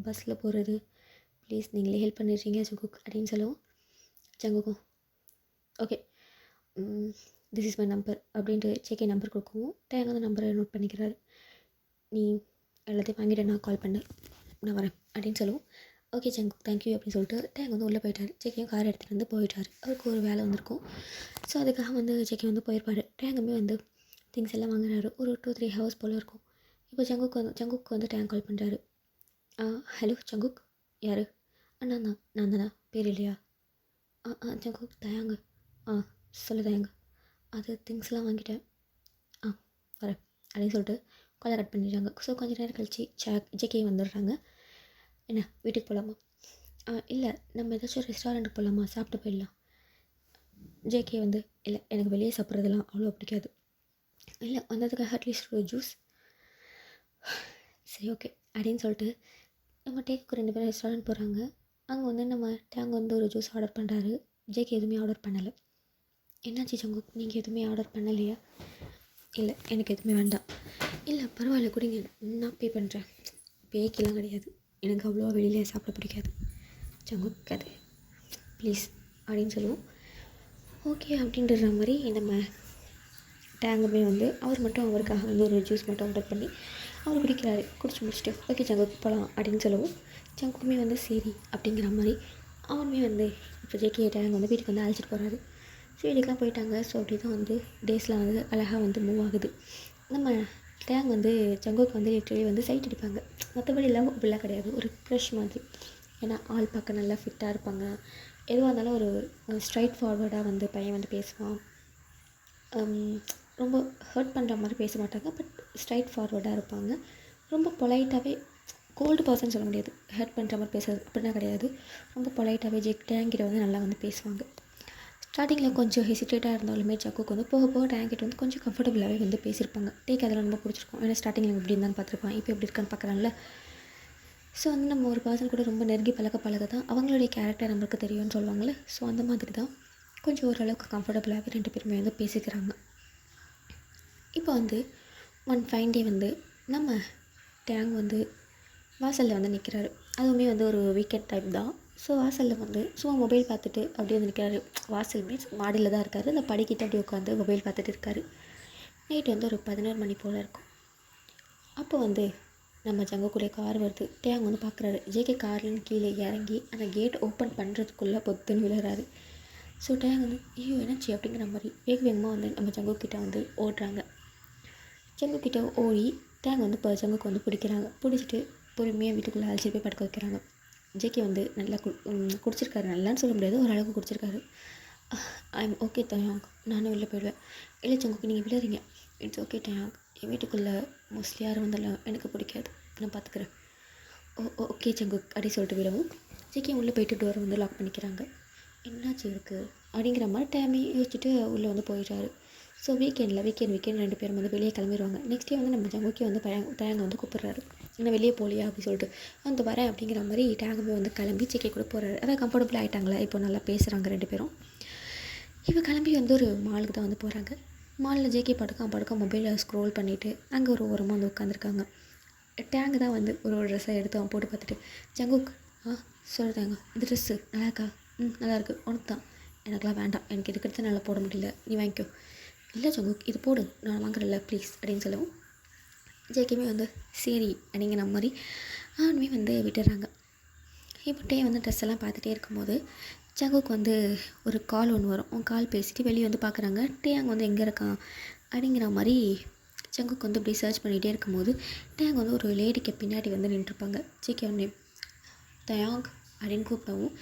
பஸ்ஸில் போகிறது, ப்ளீஸ் நீங்களே ஹெல்ப் பண்ணிடுறீங்க ஜங்குக் அப்படின்னு சொல்லுவோம். ஜங்குக்கும் okay this is my number அப்படின்ட்டு ஜேகே நம்பர் கொடுக்கவும் டேங் வந்து நம்பரை நோட் பண்ணிக்கிறாரு. நீ எல்லாத்தையும் வாங்கிட்டு நான் கால் பண்ணு, நான் வரேன் அப்படின்னு சொல்லுவோம். ஓகே ஜங்குக் தேங்க்யூ அப்படின்னு சொல்லிட்டு டேங் வந்து உள்ளே போயிட்டார். ஜேகேயும் கார் எடுத்துகிட்டு வந்து போயிட்டார். அவருக்கு ஒரு வேலை வந்திருக்கும், ஸோ அதுக்காக வந்து ஜேகே வந்து போயிருப்பார். டேங்குமே வந்து திங்ஸ் எல்லாம் வாங்குறாரு. ஒரு 2-3 ஹவர்ஸ் போல் இருக்கும். இப்போ ஜங்குக்கு வந்து டேங் கால் பண்ணுறாரு. ஹலோ ஜங்குக், யார்? நான் தானா, பேர் இல்லையா? ஜங்குக் தயாங்க, சொல்லு தயாங்க, அது திங்ஸ்லாம் வாங்கிட்டேன், வரேன் அப்படின்னு சொல்லிட்டு காலை கட் பண்ணிடுறாங்க. ஸோ கொஞ்சம் நேரம் கழிச்சு ஜேகே வந்துடுறாங்க. என்ன வீட்டுக்கு போகலாமா? இல்லை, நம்ம ஏதாச்சும் ரெஸ்டாரண்ட்டுக்கு போகலாமா, சாப்பிட்டு போயிடலாம். ஜேகே வந்து இல்லை, எனக்கு வெளியே சாப்பிட்றதெல்லாம் அவ்வளோ பிடிக்காது. இல்லை, வந்ததுக்காக அட்லீஸ்ட் ஒரு ஜூஸ். சரி ஓகே அப்படின்னு சொல்லிட்டு நம்ம டேக்கு 2 பேரும் ரெஸ்டாரண்ட் போகிறாங்க. அங்கே வந்து நம்ம டேங் வந்து ஒரு ஜூஸ் ஆர்டர் பண்ணுறாரு. ஜேகே எதுவுமே ஆர்டர் பண்ணலை. என்னாச்சு ஜங்குக், நீங்கள் எதுவுமே ஆர்டர் பண்ணலையா? இல்லை, எனக்கு எதுவுமே வேண்டாம். இல்லை பரவாயில்ல குடிங்க, நான் பே பண்ணுறேன். பேக்கெல்லாம் கிடையாது, எனக்கு அவ்வளோவா வெளியிலே சாப்பிட பிடிக்காது ஜங்குக், அது ப்ளீஸ் அப்படின்னு சொல்லுவோம். ஓகே அப்படின்ற மாதிரி நம்ம டேங்குமே வந்து அவர் மட்டும் அவருக்காக வந்து ஒரு ஜூஸ் மட்டும் ஆர்டர் பண்ணி அவர் குடிக்கிறாரு. குடிச்சு முடிச்சுட்டு ஓகே ஜங்குக் போகலாம் அப்படின்னு சொல்லுவோம். ஜங்குக்குமே வந்து சரி அப்படிங்கிற மாதிரி அவனுமே வந்து இப்போ ஜேகே டேங் வந்து வீட்டுக்கு வந்து அழைச்சிட்டு போகிறாரு. ஸோ வீட்டுக்கெலாம் போயிட்டாங்க. ஸோ அப்படி தான் வந்து டேஸ்லாம் வந்து அழகாக வந்து மூவ் ஆகுது. நம்ம டேங் வந்து ஜங்குக்கு வந்து லிட்டரலி வந்து சைட் அடிப்பாங்க, மற்றபடி லவ் அப்படிலாம் கிடையாது, ஒரு க்ரஷ் மாதிரி. ஏன்னா ஆள் பார்க்க நல்லா ஃபிட்டாக இருப்பாங்க. எதுவாக இருந்தாலும் ஒரு ஸ்ட்ரைட் ஃபார்வர்டாக வந்து பையன் வந்து பேசுவான். ரொம்ப ஹர்ட் பண்ணுற மாதிரி பேச மாட்டாங்க, பட் ஸ்ட்ரைட் ஃபார்வர்டாக இருப்பாங்க. ரொம்ப பொலைட்டாகவே, கோல்டு பர்சன் சொல்ல முடியாது, ஹர்ட் பண்ணுற மாதிரி பேசுறது அப்படின்னா கிடையாது. ரொம்ப பொலைட்டாகவே டேங்கிட்ட வந்து நல்லா வந்து பேசுவாங்க. ஸ்டார்டிங்கில் கொஞ்சம் ஹெசிடேட்டாக இருந்தாலுமே ஜங்குக்கு வந்து போக போக டேங்கிட்ட வந்து கொஞ்சம் கம்ஃபர்டபுளாகவே வந்து பேசியிருப்பாங்க. டேக் அதெல்லாம் ரொம்ப பிடிச்சிருக்கும். ஏன்னா ஸ்டார்டிங்கில் எப்படி இருந்தான்னு பார்த்துருப்பான், இப்போ எப்படி இருக்கான்னு பார்க்குறான்ல. ஸோ வந்து நம்ம ஒரு பர்சன் கூட ரொம்ப நெருங்கி பழக தான் அவங்களுடைய கேரக்டர் நம்மளுக்கு தெரியும்னு சொல்லுவாங்கள்ல. ஸோ அந்த மாதிரி தான் கொஞ்சம் ஓரளவுக்கு கம்ஃபர்டபுளாகவே 2 பேருமே வந்து பேசிக்கிறாங்க. இப்போ வந்து ஒன் ஃபைன் டே வந்து நம்ம டேங் வந்து வாசலில் வந்து நிற்கிறாரு. அதுவுமே வந்து ஒரு வீக்கெண்ட் டைப் தான். ஸோ வாசலில் வந்து சும்மா மொபைல் பார்த்துட்டு அப்படியே வந்து நிற்கிறாரு. வாசல் மீன்ஸ் மாடியில் தான் இருக்கார். அந்த படிக்கிட்ட அப்படி உட்காந்து மொபைல் பார்த்துட்டு இருக்காரு. நைட்டு வந்து ஒரு 11 மணி போல் இருக்கும். அப்போ வந்து நம்ம ஜங்குக்குடைய கார் வருது. டேங் வந்து பார்க்குறாரு. ஜேகே கார்லேருந்து கீழே இறங்கி அந்த கேட் ஓப்பன் பண்ணுறதுக்குள்ளே பொத்துன்னு விழுறாரு. ஸோ டேங் வந்து ஐயோ என்னாச்சு அப்படிங்கிற மாதிரி வேகமாக வந்து நம்ம ஜங்குக்கிட்ட வந்து ஓடுறாங்க. ஜங்குக்கிட்ட ஓடி டேங் வந்து இப்போ ஜங்குக்கு வந்து பிடிக்கிறாங்க. பிடிச்சிட்டு பொறுமையாக வீட்டுக்குள்ளே அழைச்சிட்டு போய் படுக்க வைக்கிறாங்க. ஜேகே வந்து நல்லா குடிச்சிருக்காரு, நல்லான்னு சொல்ல முடியாது, ஓரளவுக்கு குடிச்சிருக்காரு. ஐம் ஓகே டேங், நானும் வெளில போயிடுவேன். இல்லை ஜங்குக்கு நீங்கள் விளையாடுறீங்க, இட்ஸ் ஓகே டேங், என் வீட்டுக்குள்ளே மோஸ்ட்லி யாரும் வந்தாலும் எனக்கு பிடிக்காது, நான் பார்த்துக்கிறேன். ஓகே ஜங்குக் அப்படி சொல்லிட்டு விடவும் ஜேகே உள்ளே போயிட்டு டோரை வந்து லாக் பண்ணிக்கிறாங்க. என்னாச்சு இருக்குது அப்படிங்கிற மாதிரி டைமே யோசிச்சுட்டு உள்ளே வந்து போயிட்டாரு. ஸோ வீக்கெண்ட் 2 பேரும் வந்து வெளியே கிளம்பிடுவாங்க. நெக்ஸ்ட் டே வந்து நம்ம ஜங்குக்கே வந்து டேங்கை வந்து கூப்பிட்றாரு. என்ன வெளியே போகலையா அப்படி சொல்லிட்டு வந்து வரேன் அப்படிங்கிற மாதிரி டேங்குமே வந்து கிளம்பி ஜேகே கூட போகிறாரு. அதான் கம்ஃபர்டபுள் ஆகிட்டாங்களா, இப்போ நல்லா பேசுகிறாங்க 2 பேரும். இப்போ கிளம்பி வந்து ஒரு மாலுக்கு தான் வந்து போகிறாங்க. மாலில் ஜேகே படுக்க மொபைலில் ஸ்க்ரோல் பண்ணிவிட்டு அங்கே ஒரு ஓரமாக வந்து உட்காந்துருக்காங்க. டேங்கு தான் வந்து ஒரு ட்ரெஸ்ஸை எடுத்து அவன் போட்டு பார்த்துட்டு ஜங்குக் சொல்லுதாங்க, இந்த ட்ரெஸ்ஸு நல்லாயிருக்கா? நல்லாயிருக்கு, உனக்கு தான், எனக்குலாம் வேண்டாம், எனக்கு இதுக்கடுத்து நல்லா போட முடியல, நீ வாங்கிக்கோ. இல்லை ஜங்குக் இது போடு, நான் வாங்குறேன்ல ப்ளீஸ் அப்படின்னு சொல்லவும் ஜேகேமே வந்து சரி அப்படிங்கிற மாதிரி அவனுமே வந்து விட்டுறாங்க. இப்போ டே வந்து ட்ரெஸ் எல்லாம் பார்த்துட்டே இருக்கும்போது ஜங்குக்கு வந்து ஒரு கால் ஒன்று வரும். அவன் கால் பேசிட்டு வெளியே வந்து பார்க்குறாங்க. டே அங்கே வந்து எங்கே இருக்கான் அப்படிங்கிற மாதிரி ஜங்குக்கு வந்து இப்படி சர்ச் பண்ணிகிட்டே இருக்கும்போது டேங் வந்து ஒரு லேடிக்கு பின்னாடி வந்து நின்றுருப்பாங்க. ஜேகே ஒன்று தயாங் அப்படின்னு கூப்பிடவும்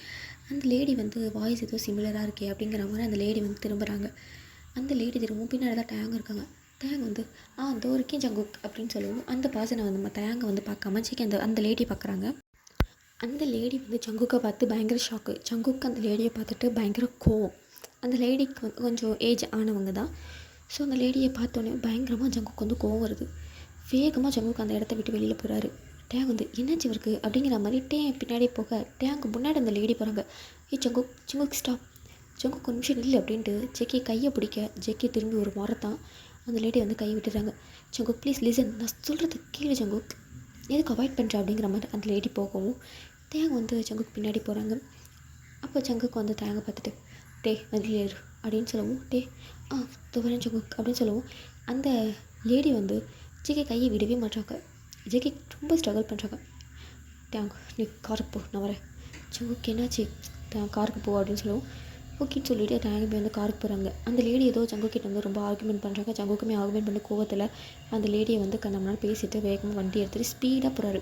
அந்த லேடி வந்து வாய்ஸ் ஏதோ சிமிலராக இருக்கே அப்படிங்கிற மாதிரி அந்த லேடி வந்து திரும்புகிறாங்க. அந்த லேடி திரும்பவும் பின்னாடி தான் டேங் இருக்காங்க. டேங் வந்து இதோ இருக்கேன் ஜங்குக் அப்படின்னு சொல்லவும் அந்த பாசனை வந்து நம்ம டேங்கை வந்து பார்க்காம ஜேகே அந்த லேடி பார்க்குறாங்க. அந்த லேடி வந்து ஜங்குக்கை பார்த்து பயங்கர ஷாக்கு. ஜங்குக்கு அந்த லேடியை பார்த்துட்டு பயங்கர கோவம். அந்த லேடிக்கு வந்து கொஞ்சம் ஏஜ் ஆனவங்க தான். ஸோ அந்த லேடியை பார்த்தோன்னே பயங்கரமாக ஜங்குக்கு வந்து கோவம் வருது. வேகமாக ஜங்குக்கு அந்த இடத்த விட்டு வெளியில் போகிறாரு. டேங் வந்து என்னாச்சு இவருக்கு அப்படிங்கிற மாதிரி பின்னாடி போக டேங்க்கு முன்னாடி அந்த லேடி போகிறாங்க. ஜங்குக் ஸ்டாப், ஜங்குக் ஒரு நிமிஷம் இல்லை அப்படின்ட்டு ஜெக்கி கையை பிடிக்க ஜெக்கி திரும்பி ஒரு மரத்தான் அந்த லேடி வந்து கை விட்டுறாங்க. ஜங்குக் ப்ளீஸ் லிசன், நான் சொல்கிறது கீழே ஜங்குக், எதுக்கு அவாய்ட் பண்ணுற அப்படிங்கிற மாதிரி அந்த லேடி போகவும் டேங் வந்து ஜங்குக்கு பின்னாடி போகிறாங்க. அப்போ ஜங்குக்கு வந்து டேங்கை பார்த்துட்டு அதில் ஏறு அப்படின்னு சொல்லவும் துவரன் ஜங்குக் அப்படின்னு சொல்லவும் அந்த லேடி வந்து ஜெகி கையை விடவே மாட்டாங்க. ஜெகி ரொம்ப ஸ்ட்ரகிள் பண்ணுறாங்க. டேங் நீ காருக்கு போ, நான் வரேன். ஜங்குக்கு என்னாச்சு, காருக்கு போ அப்படின்னு சொல்லவும் ஓகேன்னு சொல்லிவிட்டு டேங்குமே வந்து காருக்கு போகிறாங்க. அந்த லேடி ஏதோ ஜங்குக்கிட்ட வந்து ரொம்ப ஆர்குமெண்ட் பண்ணுறாங்க. ஜங்குக்குமே ஆர்குமெண்ட் பண்ணி கோவத்தில் அந்த லேடியை வந்து கண்ணம்னாலும் பேசிவிட்டு வேகமாக வண்டி எடுத்துகிட்டு ஸ்பீடாக போகிறாரு.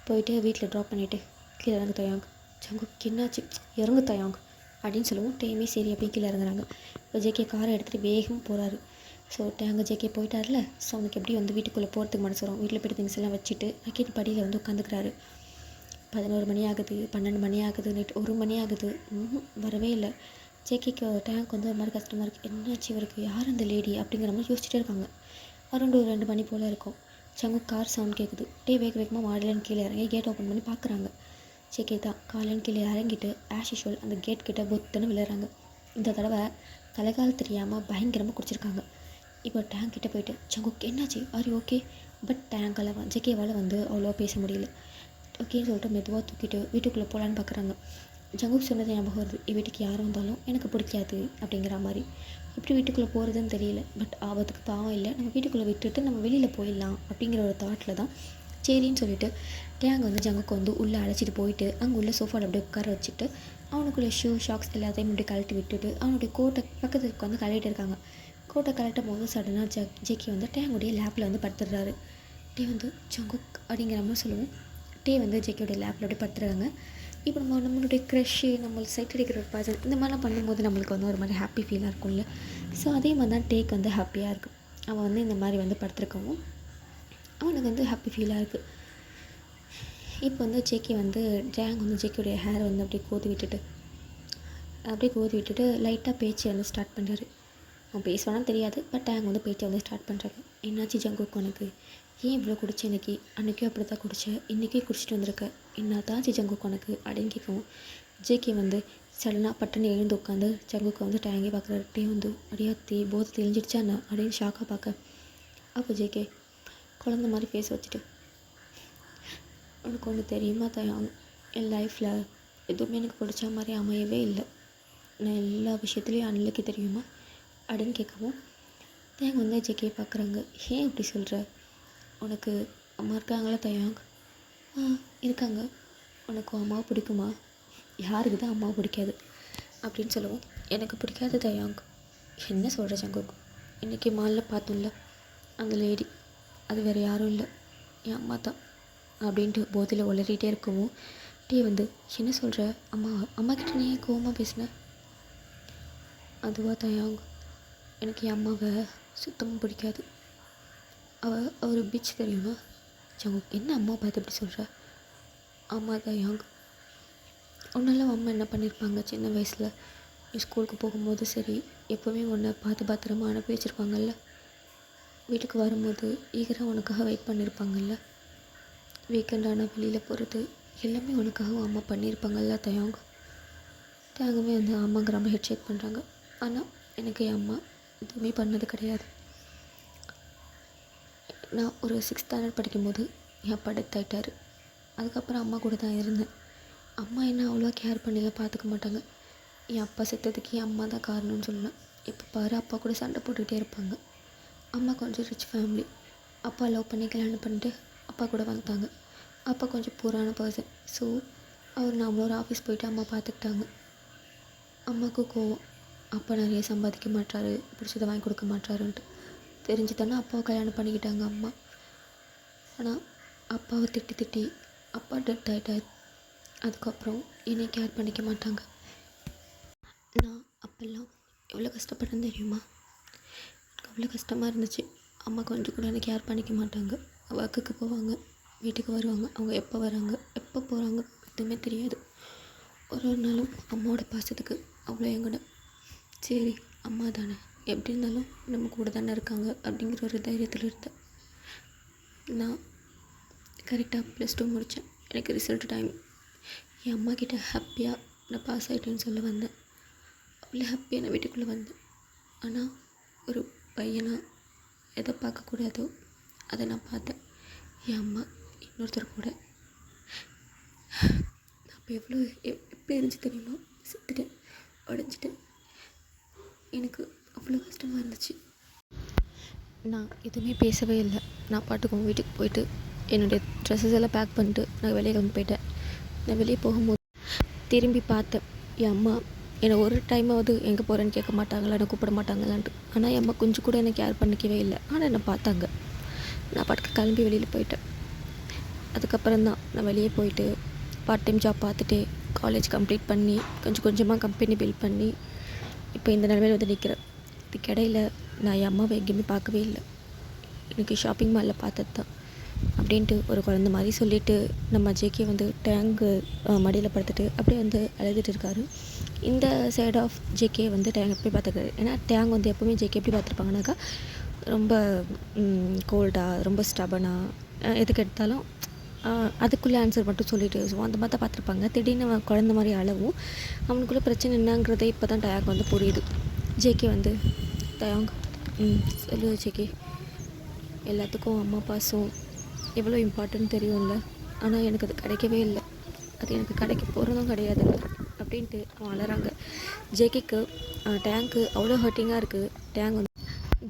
போயிட்டு வீட்டில் ட்ராப் பண்ணிவிட்டு கீழே இறங்கு தயாங். ஜங்குக்கு என்னாச்சு, இறங்கு தயாங் அப்படின்னு சொல்லவும் டேமே சரி அப்படின்னு கீழே இறங்குறாங்க. இப்போ ஜேகே காரை எடுத்துகிட்டு வேகமாக போகிறாரு. ஸோ டேங்க ஜேகே போயிட்டார்ல. ஸோ அவனுக்கு எப்படி வந்து வீட்டுக்குள்ளே போகிறதுக்கு மனசு வரும். வீட்டில் போய்ட்டு திங்ஸ் எல்லாம் வச்சுட்டு அக்கீட்டு படியில் வந்து உட்காந்துக்கிறாரு. 11 மணி ஆகுது, 12 மணி ஆகுது, நைட் 1 மணி ஆகுது, வரவே இல்லை. ஜேகேக்கு டேங்க் வந்து ஒரு மாதிரி கஷ்டமாக இருக்குது. என்னாச்சு இவருக்கு, யார் அந்த லேடி அப்படிங்கிற மாதிரி யோசிச்சுட்டே இருக்காங்க. அரௌண்ட் ஒரு 2 மணி போல் இருக்கும். ஜங்குக் கார் சவுண்ட் கேட்குது. வேகமாக மாடலன்னு கீழே இறங்கி கேட் ஓப்பன் பண்ணி பார்க்குறாங்க. ஜேகே தான் காலன் கீழே இறங்கிட்டு ஆஸ் யூஷுவல் அந்த கேட் கிட்ட பொத்துன்னு விளையாடுறாங்க. இந்த தடவை தலைகால் தெரியாமல் பயங்கரமாக குடிச்சிருக்காங்க. இப்போ டேங்க் கிட்டே போயிட்டு ஜங்குக் என்னாச்சு, ஆர் யூ ஓகே? பட் டேங்கால் ஜேகேவால் வந்து அவ்வளோவா பேச முடியல. ஓகேன்னு சொல்லிட்டு மெதுவாக தூக்கிட்டு வீட்டுக்குள்ளே போகலான்னு பார்க்குறாங்க. ஜங்குக் சொன்னது ஞாபகம் வருது, வீட்டுக்கு யார் வந்தாலும் எனக்கு பிடிக்காது அப்படிங்கிற மாதிரி. எப்படி வீட்டுக்குள்ளே போகிறதுன்னு தெரியல. பட் ஆபத்துக்கு பாவம் இல்லை, நம்ம வீட்டுக்குள்ளே விட்டுட்டு நம்ம வெளியில் போயிடலாம் அப்படிங்கிற ஒரு தாட்டில் தான் சரின்னு சொல்லிவிட்டு டேங் வந்து ஜங்குக்கு வந்து உள்ளே அழைச்சிட்டு போயிட்டு அங்கே உள்ள சோஃபாவில் அப்படியே உட்கார வச்சுட்டு அவனுக்குள்ளே ஷூ ஷாக்ஸ் எல்லாத்தையும் அப்படி கழட்டி விட்டுட்டு அவனுடைய கோட்டை பக்கத்துக்கு வந்து கழட்டிட்டு இருக்காங்க. கோட்டை கழட்டும் போது சடனாக ஜேகே வந்து டேங்குடைய லேப்பில் வந்து படுத்துடுறாரு. வந்து ஜங்குக் அப்படிங்கிற மாதிரி சொல்லுவோம். வந்து ஜேகேயோடைய லேப்பில் அப்படியே படுத்துறாங்க. இப்போ நம்மளுடைய க்ரஷ்ஷு, நம்மளுக்கு சைட் அடிக்கிற ஒரு பர்சன் இந்த மாதிரிலாம் பண்ணும்போது நம்மளுக்கு வந்து ஒரு மாதிரி ஹாப்பி ஃபீலாக இருக்கும்ல. ஸோ அதே மாதிரி தான் டேக் வந்து ஹாப்பியாக இருக்கும். அவன் வந்து இந்த மாதிரி வந்து படுத்துருக்கவும் அவனுக்கு வந்து ஹாப்பி ஃபீலாக இருக்குது. இப்போ வந்து ஜேகே வந்து டேங் வந்து ஜேகேயோடைய ஹேரை வந்து அப்படியே கோதி விட்டுட்டு லைட்டாக பேச்சு வந்து ஸ்டார்ட் பண்ணுறாரு. அவன் பேசுவானான்னு தெரியாது. பட் டேங் வந்து பேச்சை வந்து ஸ்டார்ட் பண்ணுறாங்க. என்னாச்சு ஜங்குக் உனக்கு, ஏன் இவ்வளோ குடிச்ச இன்றைக்கி, அன்றைக்கும் அப்படி தான் குடித்தேன், இன்றைக்கே குடிச்சிட்டு வந்திருக்க, என்ன தாச்சு ஜங்குக் உனக்கு அப்படின்னு கேட்கவும் ஜேகே வந்து சடனாக பட்டுன்னு எழுந்து உட்காந்து ஜங்குக்கை வந்து டேங்கே பார்க்குறாரு. வந்து அடியாத்தி போதை தெளிஞ்சிடுச்சா என்ன அப்படின்னு ஷாக்காக பார்க்க அப்போ ஜேகே குழந்த மாதிரி ஃபேஸ் வச்சுட்டு உனக்கு ஒன்று தெரியுமா தயாங், என் லைஃப்பில் எதுவுமே எனக்கு பிடிச்ச மாதிரி அமையவே இல்லை, நான் எல்லா விஷயத்துலேயும் அன்னைக்கு தெரியுமா அப்படின்னு கேட்கவும் தயாங் வந்து ஜேகே பார்க்குறாங்க. ஏன் இப்படி சொல்கிற, உனக்கு அம்மா இருக்காங்களா தயாங்? இருக்காங்க. உனக்கு அம்மாவை பிடிக்குமா? யாருக்கு தான் அம்மாவை பிடிக்காது அப்படின்னு சொல்லுவோம். எனக்கு பிடிக்காது தயாங். என்ன சொல்கிற ஜங்குக், இன்றைக்கி மாலில் பார்த்தோம்ல அந்த லேடி, அது வேறு யாரும் இல்லை, என் அம்மா தான் அப்படின்ட்டு போதையில் உளறிட்டே இருக்கவும் வந்து என்ன சொல்கிற, அம்மா கிட்ட நீ ஏன் கோவமாக பேசின? அதுவா தயாங், எனக்கு என் அம்மாவை சுத்தமாக பிடிக்காது, அவள் ஒரு பீச் தெரியுமா? ஜங்குக் என்ன அம்மா பார்த்து எப்படி சொல்கிற? அம்மா தயாங், உன்னெல்லாம் அம்மா என்ன பண்ணியிருப்பாங்க சின்ன வயசில், நீ ஸ்கூலுக்கு போகும்போது சரி எப்போவுமே உன்னை பார்த்து பத்திரமா அனுப்பி வச்சுருப்பாங்கல்ல, வீட்டுக்கு வரும்போது ஈகராக உனக்காக வெயிட் பண்ணியிருப்பாங்கல்ல, வீக்கெண்டான வெளியில் போகிறது எல்லாமே உனக்காக அம்மா பண்ணியிருப்பாங்கல்ல தயாங். தேங்கமே வந்து அம்மாங்கிற அம்மா ஹெட் ஷேக் பண்ணுறாங்க. ஆனால் எனக்கு என் அம்மா எதுவுமே பண்ணது கிடையாது. நான் ஒரு 6th ஸ்டாண்டர்ட் படிக்கும்போது என் அப்பா டெத் ஆகிட்டார். அதுக்கப்புறம் அம்மா கூட தான் இருந்தேன். அம்மா என்ன அவ்வளோவா கேர் பண்ணிலாம் பார்த்துக்க மாட்டாங்க. என் அப்பா செத்ததுக்கு என் அம்மா தான் காரணம்னு சொல்லலாம். இப்போ பாரு அப்பா கூட சண்டை போட்டுக்கிட்டே இருப்பாங்க. அம்மா கொஞ்சம் ரிச் ஃபேமிலி. அப்பா லவ் பண்ணி கல்யாணம் பண்ணிட்டு அப்பா கூட வந்தாங்க. அப்பா கொஞ்சம் புவரான பர்சன். ஸோ அவர் நம்மளோட ஆஃபீஸ் போயிட்டு அம்மா பார்த்துக்கிட்டாங்க. அம்மாவுக்கு கோவம். அப்பா நிறைய சம்பாதிக்க மாட்டாரு, பிடிச்சதை வாங்கி கொடுக்க மாட்டாருன்ட்டு. தெரிஞ்சு தானே அப்பாவை கல்யாணம் பண்ணிக்கிட்டாங்க அம்மா. ஆனால் அப்பாவை திட்டி திட்டி அப்பா டெட் ஆகிட்டார். அதுக்கப்புறம் என்னை கேர் பண்ணிக்க மாட்டாங்க. நான் அப்போல்லாம் எவ்வளோ கஷ்டப்பட்டேன்னு தெரியுமா? எனக்கு அவ்வளோ கஷ்டமாக இருந்துச்சு. அம்மா கொஞ்சம் கூட என்னை கேர் பண்ணிக்க மாட்டாங்க. ஒர்க்குக்கு போவாங்க, வீட்டுக்கு வருவாங்க. அவங்க எப்போ வராங்க எப்போ போகிறாங்க எதுவுமே தெரியாது. ஒரு ஒரு நாளும் அம்மாவோட பாசத்துக்கு அவ்வளோ எங்கடம். சரி அம்மா தானே, எப்படி இருந்தாலும் நம்ம கூட தானே இருக்காங்க அப்படிங்கிற ஒரு தைரியத்தில் இருந்தேன். நான் கரெக்டாக +2 முடித்தேன். எனக்கு ரிசல்ட் டைம். என் அம்மா கிட்ட ஹாப்பியாக நான் பாஸ் ஆகிட்டேன்னு சொல்ல வந்தேன். அவ்வளோ ஹாப்பியாக நான் வீட்டுக்குள்ளே வந்தேன். ஆனால் ஒரு பையனாக எதை பார்க்கக்கூடாதோ அதை நான் பார்த்தேன். என் அம்மா இன்னொருத்தர் கூட. நான் அப்போ எவ்வளோ எப்போ இருந்துச்சு தெரியுமா? செத்துட்டேன், உடஞ்சிட்டேன். எனக்கு அவ்வளோ கஷ்டமாக இருந்துச்சு. நான் எதுவுமே பேசவே இல்லை. நான் பாட்டுக்கும் வீட்டுக்கு போயிட்டு என்னுடைய ட்ரெஸ்ஸஸ் எல்லாம் பேக் பண்ணிட்டு நான் வெளியே கிளம்பி போயிட்டேன். நான் வெளியே போகும்போது திரும்பி பார்த்தேன். என் அம்மா என்னை ஒரு டைமாவது எங்கே போகிறேன்னு கேட்க மாட்டாங்களா, என்னை கூப்பிட மாட்டாங்களான்ட்டு. ஆனால் என் அம்மா கொஞ்சம் கூட என்னை கேர் பண்ணிக்கவே இல்லை. ஆனால் என்னை பார்த்தாங்க. நான் பாட்டுக்கு கிளம்பி வெளியில் போயிட்டேன். அதுக்கப்புறம் தான் நான் வெளியே போயிட்டு பார்ட் டைம் ஜாப் பார்த்துட்டு காலேஜ் கம்ப்ளீட் பண்ணி கொஞ்சம் கொஞ்சமாக கம்பெனி பில்ட் பண்ணி இப்போ இந்த நிலைமையில் வந்து நிற்கிறேன். இதுக்கு இடையில நான் என் அம்மாவை எங்கேயுமே பார்க்கவே இல்லை. எனக்கு ஷாப்பிங் மாலில் பார்த்தது தான் அப்படின்ட்டு ஒரு குழந்த மாதிரி சொல்லிவிட்டு நம்ம ஜேகே வந்து டேங்கு மடியில் படுத்துட்டு அப்படியே வந்து அழுதுட்டு இருக்காரு. இந்த சைட் ஆஃப் ஜேகே வந்து டேங் எப்படி பார்த்துருக்காரு. ஏன்னா டேங் வந்து எப்போவுமே ஜேகே எப்படி பார்த்துருப்பாங்கனாக்கா ரொம்ப கோல்டாக, ரொம்ப ஸ்டபனாக, எதுக்கு எடுத்தாலும் அதுக்குள்ளே ஆன்சர் மட்டும் சொல்லிவிட்டு ஸோ அந்த மாதிரி தான் பார்த்துருப்பாங்க. திடீர்னு குழந்த மாதிரி அளவும் அவனுக்குள்ளே பிரச்சனை என்னங்கிறதே இப்போ தான் டேங் வந்து புரியுது. ஜேகே வந்து டேங் சொல்லு ஜேகே, எல்லாத்துக்கும் அம்மா பாசம் எவ்வளோ இம்பார்ட்டன்ட் தெரியும்ல, ஆனால் எனக்கு அது கிடைக்கவே இல்லை, அது எனக்கு கிடைக்க போகிறதும் கிடையாது அப்படின்ட்டு அவன் அலறாங்க. ஜேகேக்கு டேங்க்கு அவ்வளோ ஹர்ட்டிங்காக இருக்குது. டேங் வந்து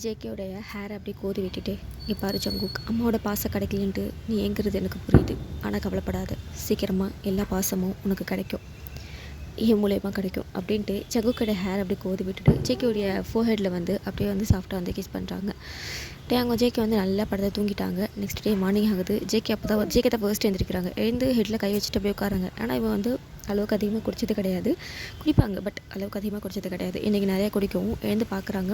ஜேகேயோடைய ஹேரை அப்படியே கோதி விட்டுட்டு, இங்கே பாரு ஜங்குக், அம்மாவோட பாசம் கிடைக்கலன்ட்டு நீ ஏங்குறது எனக்கு புரியுது. ஆனால் கவலைப்படாத, சீக்கிரமாக எல்லா பாசமும் உனக்கு கிடைக்கும், என் மூலயமா கிடைக்கும் அப்படின்ட்டு ஜங்குக்கோட ஹேர் அப்படியே கோதி விட்டுட்டு ஜேகேயோடைய ஃபோர்ஹெட்டில் வந்து அப்படியே வந்து சாஃப்டாக வந்து கிஸ் பண்ணுறாங்க. டேங்க ஜேகே வந்து நல்லா படத்தை தூங்கிட்டாங்க. நெக்ஸ்ட் டே மார்னிங் ஆகுது. ஜேகே தான் ஃபர்ஸ்ட் எழுந்திருக்கிறாங்க. எழுந்து ஹெட்டில் கை வச்சுட்டு போய் உட்காராங்க. ஆனால் இவன் வந்து அளவுக்கு அதிகமாக குடிச்சது கிடையாது. குடிப்பாங்க பட் அளவுக்கு அதிகமாக குடிச்சது கிடையாது. இன்றைக்கி நிறையா குடிக்கவும் எழுந்து பார்க்குறாங்க.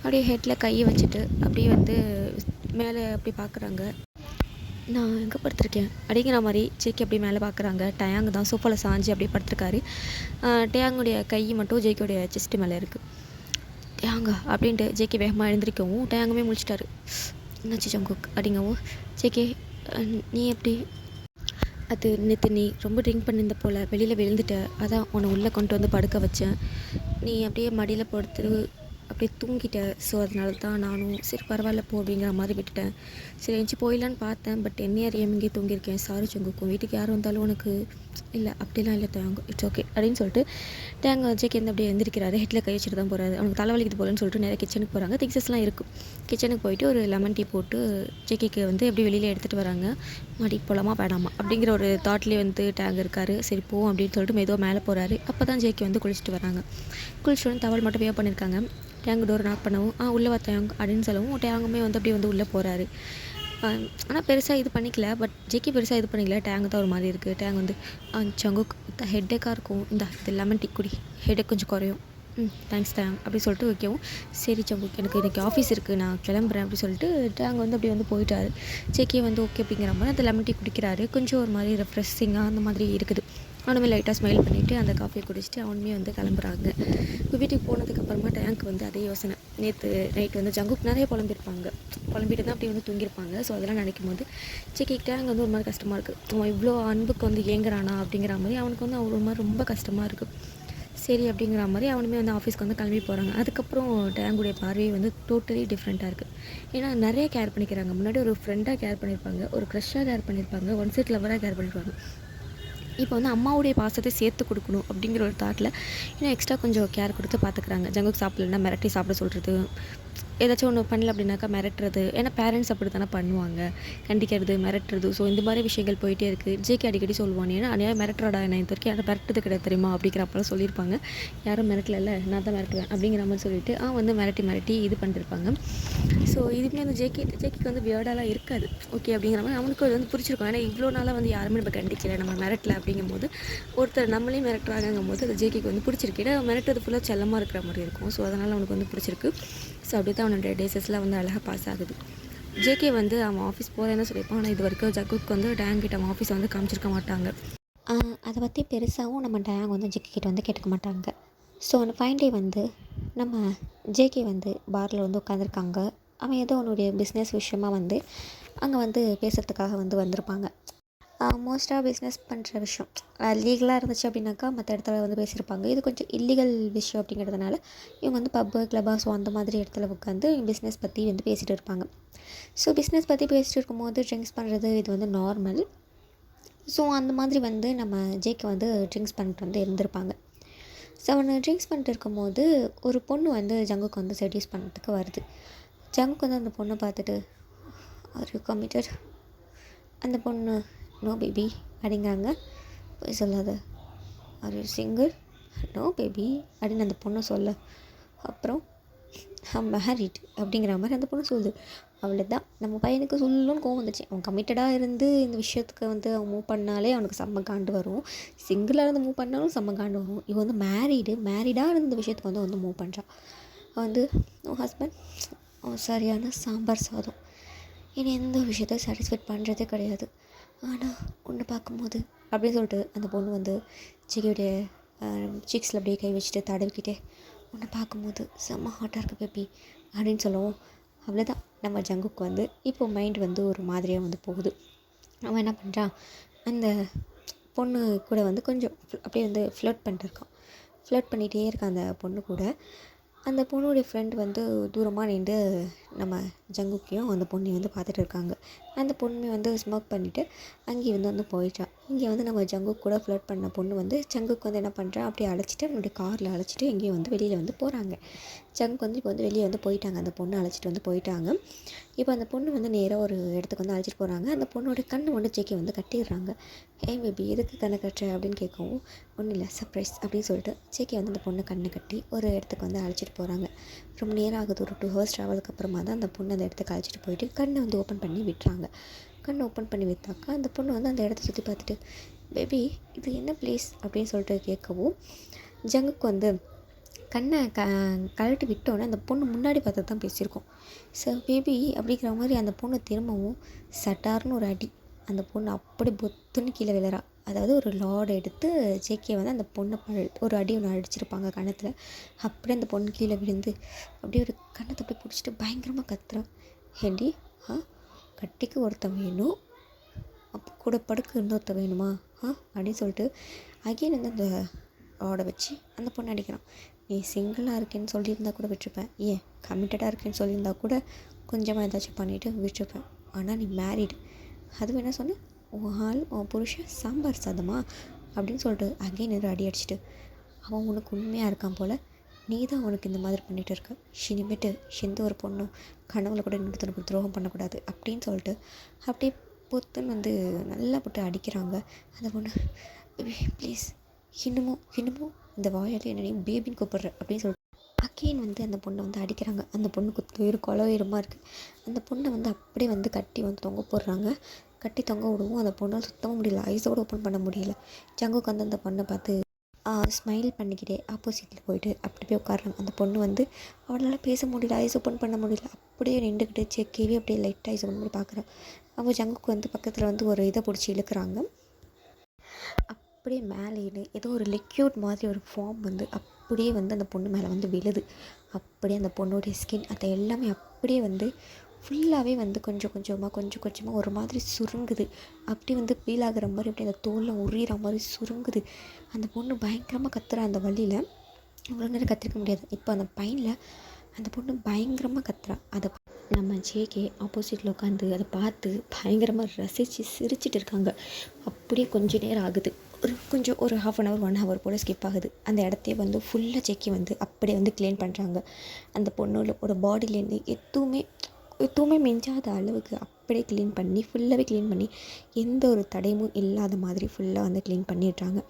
அப்படியே ஹெட்டில் கையை வச்சுட்டு அப்படியே வந்து மேலே அப்படி பார்க்குறாங்க. நான் எங்கே படுத்திருக்கேன் அப்படிங்கிற மாதிரி ஜேகே அப்படியே மேலே பார்க்குறாங்க. டேங் தான் சோஃபாவில் சாஞ்சு அப்படியே படுத்திருக்காரு. டேங்குடைய கை மட்டும் ஜேகேடைய செஸ்ட்டு மேலே இருக்குது. டேங்கா அப்படின்ட்டு ஜேகே வேகமாக எழுந்திரிக்கவும் டேங்குமே முழிச்சிட்டாரு. என்னாச்சு ஜங்குக் அப்படிங்கவும், ஜேகே நீ எப்படி, அது நேற்று நீ ரொம்ப ட்ரிங்க் பண்ணியிருந்த போல் வெளியில் விழுந்துட்ட, அதான் உன்னை உள்ளே கொண்டு வந்து படுக்க வச்சேன், நீ அப்படியே மடியில் படுத்து அப்படியே தூங்கிட்ட, ஸோ அதனால தான் நானும் சரி பரவாயில்ல போ அப்படிங்கிற மாதிரி விட்டுட்டேன். சரி எஞ்சி போயிடலான்னு பார்த்தேன், பட் என்னையே அறியாமல் இங்கே தூங்கியிருக்கேன், சாரி ஜங்குக்கும், வீட்டுக்கு யாரும் வந்தாலும் உனக்கு இல்லை அப்படிலாம் இல்லை டேங், இட்ஸ் ஓகே அப்படின்னு சொல்லிட்டு டேங் ஜேகே வந்து அப்படியே எழுந்திருக்கிறாரு. ஹெட்டில் கை வச்சுட்டு தான் போகிறாரு. அவனுக்கு தலைவலிக்குது போலன்னு சொல்லிட்டு நிறைய கிச்சனுக்கு போகிறாங்க. திங்ஸஸ்லாம் இருக்கும். கிச்சனுக்கு போயிட்டு ஒரு லெமன் டீ போட்டு ஜேகேக்கு வந்து எப்படி வெளியில் எடுத்துகிட்டு வராங்க. மாடிக்கு போகலாமா வேணாமா அப்படிங்கிற ஒரு தாட்லேயே வந்து டேங் இருக்கார். சரி போவோம் அப்படின்னு சொல்லிட்டு மெதுவாக மேலே போகிறாரு. அப்போ தான் ஜேகே வந்து குளிச்சுட்டு வராங்க. குளிச்சுட்டு வந்து டவல் மட்டும் வேவ் பண்ணியிருக்காங்க. டேங்கு டோர் நாக் பண்ணவும் உள்ளே வா டேங் அப்படின்னு சொல்லவும் டேங்குமே வந்து அப்படியே வந்து உள்ளே போகிறாரு. ஆனால் பெருசாக இது பண்ணிக்கல, பட் ஜேகே பெருசாக இது பண்ணிக்கல. டேங்கு தான் ஒரு மாதிரி இருக்குது. டேங் வந்து ஜங்குக் ஹெட்டேக்காக இருக்கும், இது லெமன் டீ குடி, ஹெட்டேக் கொஞ்சம் குறையும், தேங்க்ஸ் டேங் அப்படி சொல்லிட்டு வைக்கவும், சரி ஜங்குக் எனக்கு இன்றைக்கி ஆஃபீஸ் இருக்குது நான் கிளம்புறேன் அப்படி சொல்லிட்டு டேங் வந்து அப்படியே வந்து போயிட்டாரு. ஜேகே வந்து ஓகே அப்படிங்கிற மாதிரி அந்த லெமன் டீ குடிக்கிறாரு. கொஞ்சம் ஒரு மாதிரி ரெஃப்ரெஷிங்காக அந்த மாதிரி இருக்குது. அவனுமே லைட்டாக ஸ்மைல் பண்ணிவிட்டு அந்த காஃபியை குடிச்சிட்டு அவனுமே வந்து கிளம்புறாங்க. இப்போ வீட்டுக்கு போனதுக்கப்புறமா டேங்க் வந்து அதே யோசனை. நேற்று நைட் வந்து ஜங்குக் நிறைய புலம்பிட்டு தான் அப்படியே வந்து தூங்கியிருப்பாங்க. ஸோ அதெல்லாம் நினைக்கும் போது ஜேகே டேங்க் வந்து ஒரு மாதிரி கஷ்டமாக இருக்குது. அவன் இவ்வளோ அன்புக்கு வந்து ஏங்குறானா அப்படிங்கிற மாதிரி அவனுக்கு வந்து ஒரு மாதிரி ரொம்ப கஷ்டமாக இருக்குது. சரி அப்படிங்கிற மாதிரி அவனுமே வந்து ஆஃபீஸ்க்கு வந்து கிளம்பி போகிறாங்க. அதுக்கப்புறம் டேங்குடைய பார்வை வந்து டோட்டலி டிஃப்ரெண்ட்டாக இருக்குது. ஏன்னா நிறைய கேர் பண்ணிக்கிறாங்க. முன்னாடி ஒரு ஃப்ரெண்டாக கேர் பண்ணியிருப்பாங்க, ஒரு க்ரஷ்ஷாக கேர் பண்ணியிருப்பாங்க, ஒன் சைட் லவராக கேர் பண்ணியிருப்பாங்க. இப்போ வந்து அம்மாவுடைய பாசத்தை சேர்த்து கொடுக்கணும் அப்படிங்கிற ஒரு தாட்டில் இன்னும் எக்ஸ்ட்ரா கொஞ்சம் கேர் கொடுத்து பார்த்துக்குறாங்க. ஜங்குக்கு சாப்பிட்லன்னா மிரட்டி சாப்பிட சொல்கிறது, ஏதாச்சும் ஒன்று பண்ணல அப்படின்னாக்கா மிரட்டுறது. ஏன்னா பேரண்ட்ஸ் அப்படி தானே பண்ணுவாங்க, கண்டிக்கிறது, மிரட்டுறது. ஸோ இந்த மாதிரி விஷயங்கள் போயிட்டே இருக்குது. ஜேகே அடிக்கடி சொல்லுவான், ஏன்னா அநியாயம் மிரட்டுறடா என்ன இது வரைக்கும் யாரும் மிரட்டுறது கிடையாது தெரியுமா அப்படிங்கிறப்பெல்லாம் சொல்லியிருப்பாங்க. யாரும் மிரட்டல, நான் தான் மிரட்டுவேன் அப்படிங்கிற மாதிரி சொல்லிட்டு வந்து மிரட்டி இது பண்ணிருப்பாங்க. ஸோ இதுவுமே வந்து ஜேகேக்கு வந்து வியர்டாலாம் இருக்காது, ஓகே அப்படிங்கிற மாதிரி அவனுக்கு அது வந்து பிடிச்சிருக்கும். ஏன்னா இவ்வளோ நாளாக வந்து யாருமே நம்ம கண்டிக்கல, நம்ம மிரட்டல அப்படிங்கும்போது ஒருத்தர் நம்மளே மிரட்டுறாங்கும் போது அது ஜேகேக்கு வந்து பிடிச்சிருக்கு. ஏன்னா மிரட்டுறது ஃபுல்லாக செல்லமாக இருக்கிற மாதிரி இருக்கும். ஸோ அதனால் அவனுக்கு வந்து பிடிச்சிருக்கு. ஸோ அப்படி தான் அவனோட டேஸஸ்லாம் வந்து அழகாக பாஸ் ஆகுது. ஜேகே வந்து அவன் ஆஃபீஸ் போகிறேன்னு சொல்லியிருப்பான். ஆனால் இது வரைக்கும் ஜங்குக்கு வந்து டேங்கிட்ட அவன் ஆஃபீஸை வந்து காமிச்சிருக்க மாட்டாங்க. அதை பற்றி பெருசாகவும் நம்ம டேங் வந்து ஜேகே கிட்ட வந்து கேட்டுக்க மாட்டாங்க. ஸோ அந்த ஃபைன் டே வந்து நம்ம ஜேகே வந்து பாரில் வந்து உட்காந்துருக்காங்க. அவன் ஏதோ அவனுடைய பிஸ்னஸ் விஷயமா வந்து அங்கே வந்து பேசுகிறதுக்காக வந்து வந்திருப்பாங்க. மோஸ்ட்டாக பிஸ்னஸ் பண்ணுற விஷயம் லீகலாக இருந்துச்சு அப்படின்னாக்கா மற்ற இடத்துல வந்து பேசியிருப்பாங்க. இது கொஞ்சம் இல்லீகல் விஷயம் அப்படிங்கிறதுனால இவங்க வந்து பப்பு, கிளப்பாக, ஸோ அந்த மாதிரி இடத்துல உட்காந்து பிஸ்னஸ் பற்றி வந்து பேசிகிட்டு இருப்பாங்க. ஸோ பிஸ்னஸ் பற்றி பேசிகிட்டு இருக்கும்போது ட்ரிங்க்ஸ் பண்ணுறது இது வந்து நார்மல். ஸோ அந்த மாதிரி வந்து நம்ம ஜேக்கு வந்து ட்ரிங்க்ஸ் பண்ணிட்டு வந்து இருந்திருப்பாங்க. ஸோ அவனை ட்ரிங்க்ஸ் பண்ணிட்டு இருக்கும்போது ஒரு பொண்ணு வந்து ஜங்குக்கு வந்து செட்யூஸ் பண்ணுறதுக்கு வருது. ஜங்குக்கு வந்து அந்த பொண்ணை பார்த்துட்டு, ஆர் யூ கமிட்டட்? அந்த பொண்ணு, நோ பேபி அப்படிங்கிறாங்க. போய் சொல்லாத. Are you single? No baby அப்படின்னு அந்த பொண்ணை சொல்ல, அப்புறம் மேரிட் அப்படிங்கிற மாதிரி அந்த பொண்ணு சொல்லுது. அவ்வளோதான், நம்ம பையனுக்கு சொல்லணும்னு கோவம் வந்துச்சு. அவன் கமிட்டடாக இருந்து இந்த விஷயத்துக்கு வந்து அவன் மூவ் பண்ணாலே அவனுக்கு செம்ம காண்டு வரும். சிங்கிளாக இருந்து மூவ் பண்ணாலும் செம்ம காண்டு வரும். இவன் வந்து மேரிடாக இருந்து இந்த விஷயத்துக்கு வந்து மூவ் பண்ணுறான். அவன் வந்து உன் ஹஸ்பண்ட் சரியான சாம்பார் சாதம், என்னை எந்த விஷயத்தை சாட்டிஸ்ஃபைட் பண்ணுறதே கிடையாது. ஆனால் உன்னை பார்க்கும்போது அப்படின்னு சொல்லிட்டு அந்த பொண்ணு வந்து ஜிகியோடைய சீக்ஸில் அப்படியே கை வச்சுட்டு தடவிக்கிட்டே, உன்னை பார்க்கும்போது செம்ம ஹாட்டாக இருக்குது பேபி அப்படின்னு சொல்லுவோம். அவ்வளோதான், நம்ம ஜங்குக்கு வந்து இப்போ மைண்ட் வந்து ஒரு மாதிரியாக வந்து போகுது. அவன் என்ன பண்ணுறான், அந்த பொண்ணு கூட வந்து கொஞ்சம் அப்படியே வந்து ஃப்ளர்ட் பண்ணிட்டுருக்கான். ஃப்ளர்ட் பண்ணிகிட்டே இருக்கான் அந்த பொண்ணு கூட. அந்த பொண்ணுடைய ஃப்ரெண்ட் வந்து தூரமாக நின்று நம்ம ஜங்குக்கையும் அந்த பொண்ணையும் வந்து பார்த்துட்டு இருக்காங்க. அந்த பொண்ணு வந்து ஸ்மோக் பண்ணிவிட்டு அங்கேயே வந்து போயிட்டான். இங்கே வந்து நம்ம ஜங்குக்கு கூட ஃப்ளர்ட் பண்ண பொண்ணு வந்து ஜங்குக்கு வந்து என்ன பண்ணுறான், அப்படியே அழைச்சிட்டு அவனுடைய காரில் அழைச்சிட்டு எங்கேயும் வந்து வெளியில் வந்து போகிறாங்க. ஜங்குக்கு வந்து இப்போ வந்து வெளியே வந்து போயிட்டாங்க, அந்த பொண்ணை அழைச்சிட்டு வந்து போயிட்டாங்க. இப்போ அந்த பொண்ணு வந்து நேராக ஒரு இடத்துக்கு வந்து அழைச்சிட்டு போகிறாங்க. அந்த பொண்ணோடைய கண்ணு வந்து ஜேக்கே வந்து கட்டிடுறாங்க. ஏன் பேபி எதுக்கு கண்ணை கட்டுற அப்படின்னு கேட்கவும், ஒன்றும் இல்லை சர்ப்ரைஸ் அப்படின்னு சொல்லிட்டு ஜேக்கே வந்து அந்த பொண்ணை கண்ணை கட்டி ஒரு இடத்துக்கு வந்து அழைச்சிட்டு போகிறாங்க. ரொம்ப நேரம் ஆகுது, ஒரு 2 ஹவர்ஸ் ட்ராவலுக்கு அப்புறமா தான் அந்த பொண்ணு அந்த இடத்துக்கு அழைச்சிட்டு போயிட்டு கண்ணை வந்து ஓப்பன் பண்ணி விட்டுறாங்க. கண்ணை ஓப்பன் பண்ணி விற்றாக்கா அந்த பொண்ணு வந்து அந்த இடத்த சுற்றி பார்த்துட்டு, பேபி இது என்ன பிளேஸ் அப்படின்னு சொல்லிட்டு கேட்கவும், ஜங்குக்கு வந்து கண்ணை கழட்டி விட்டோன்னே அந்த பொண்ணு முன்னாடி பார்த்து தான் பேசியிருக்கோம். ஸோ பேபி அப்படிங்கிற மாதிரி அந்த பொண்ணு திரும்பவும் சட்டார்னு ஒரு அடி. அந்த பொண்ணு அப்படி பொத்துன்னு கீழே விழறா. அதாவது ஒரு லாட் எடுத்து ஜேகே வந்து அந்த பொண்ணை ஒரு அடி ஒன்று அடிச்சிருப்பாங்க கன்னத்தில். அப்படியே அந்த பொண்ணு கீழே விழுந்து அப்படியே ஒரு கன்னத்தை அப்படியே பிடிச்சிட்டு பயங்கரமாக கத்துறான். ஏண்டி கட்டிக்கு ஒருத்தன் வேணும், அப்போ கூட படுக்க இன்னொருத்த வேணுமா அப்படின்னு சொல்லிட்டு அகைன் வந்து அந்த லாடை வச்சு அந்த பொண்ணை அடிக்கிறான். நீ சிங்கிளாக இருக்கேன்னு சொல்லியிருந்தா கூட விட்டுருப்பேன், ஏன் கமிட்டடாக இருக்கேன்னு சொல்லியிருந்தா கூட கொஞ்சமாக ஏதாச்சும் பண்ணிவிட்டு விட்டுருப்பேன். ஆனால் நீ மேரிடு, அதுவும் என்ன சொன்னேன், உன் ஆள் உன் புருஷன் சாம்பார் சாதமா அப்படின்னு சொல்லிட்டு அகைன் அடி அடிச்சுட்டு, அவன் உனக்கு உண்மையாக இருக்கான் போல், நீ தான் அவனுக்கு இந்த மாதிரி பண்ணிகிட்டு இருக்க. இனிமேட்டு எந்த ஒரு பொண்ணும் கனவுல கூட இன்னொருத்தனுக்கு துரோகம் பண்ணக்கூடாது அப்படின்னு சொல்லிட்டு அப்படியே பொத்துன்னு வந்து நல்லா போட்டு அடிக்கிறாங்க. அந்த பொண்ணு, ப்ளீஸ் இன்னமும் இந்த வாயால் என்னையும் பேபின்னு கூப்பிட்ற அப்படின்னு சொல்லிட்டு அகெயின் வந்து அந்த பொண்ணை வந்து அடிக்கிறாங்க. அந்த பொண்ணுக்கு கொலவீரமாக இருக்குது. அந்த பொண்ணை வந்து அப்படியே வந்து கட்டி வந்து தொங்க போடுறாங்க. கட்டி தொங்க விடுவோம், அந்த பொண்ணால் சுத்தமாக முடியல, ஐஸோடு ஓப்பன் பண்ண முடியல. ஜங்குக்கு வந்து அந்த பொண்ணை பார்த்து ஸ்மைல் பண்ணிக்கிட்டே ஆப்போசிட்டில் போயிட்டு அப்படி போய் உட்காடுறாங்க. அந்த பொண்ணு வந்து அவளால் பேச முடியல, ஐஸ் ஓப்பன் பண்ண முடியல, அப்படியே நின்றுக்கிட்டு செக்கேவே அப்படியே லைட்டாக ஐஸ் ஓப்பன் பண்ணி பார்க்குறான். அவங்க ஜங்குக்கு வந்து பக்கத்தில் வந்து ஒரு இதை பிடிச்சி இழுக்கிறாங்க. அப்படியே மேலே ஏதோ ஒரு லிக்யூட் மாதிரி ஒரு ஃபார்ம் வந்து அப்படியே வந்து அந்த பொண்ணு மேலே வந்து விழுது. அப்படியே அந்த பொண்ணுடைய ஸ்கின் அதை எல்லாமே அப்படியே வந்து ஃபுல்லாகவே வந்து கொஞ்சம் கொஞ்சமாக ஒரு மாதிரி சுருங்குது. அப்படி வந்து ஃபீல் ஆகிற மாதிரி அப்படி அந்த தோலில் உரியிற மாதிரி சுருங்குது. அந்த பொண்ணு பயங்கரமாக கத்துற அந்த வழியில் அவ்வளோ நேரம் கத்திருக்க முடியாது. இப்போ அந்த பையனில் அந்த பொண்ணு பயங்கரமாக கத்துறா. அதை நம்ம ஜேகே ஆப்போசிட்டில் உட்காந்து அதை பார்த்து பயங்கரமாக ரசித்து சிரிச்சிட்டு இருக்காங்க. அப்படியே கொஞ்ச நேரம் ஆகுது. ஒரு ஹாஃப் அன் ஹவர் 1 ஹவர் போல் ஸ்கிப் ஆகுது. அந்த இடத்தையே வந்து ஃபுல்லாக செக்கி வந்து அப்படியே வந்து க்ளீன் பண்ணுறாங்க. அந்த பொண்ணோட பாடியிலேருந்து எதுவுமே மிஞ்சாத அளவுக்கு அப்படியே க்ளீன் பண்ணி ஃபுல்லாகவே க்ளீன் பண்ணி எந்த ஒரு தடயமும் இல்லாத மாதிரி ஃபுல்லாக வந்து க்ளீன் பண்ணிடுறாங்க.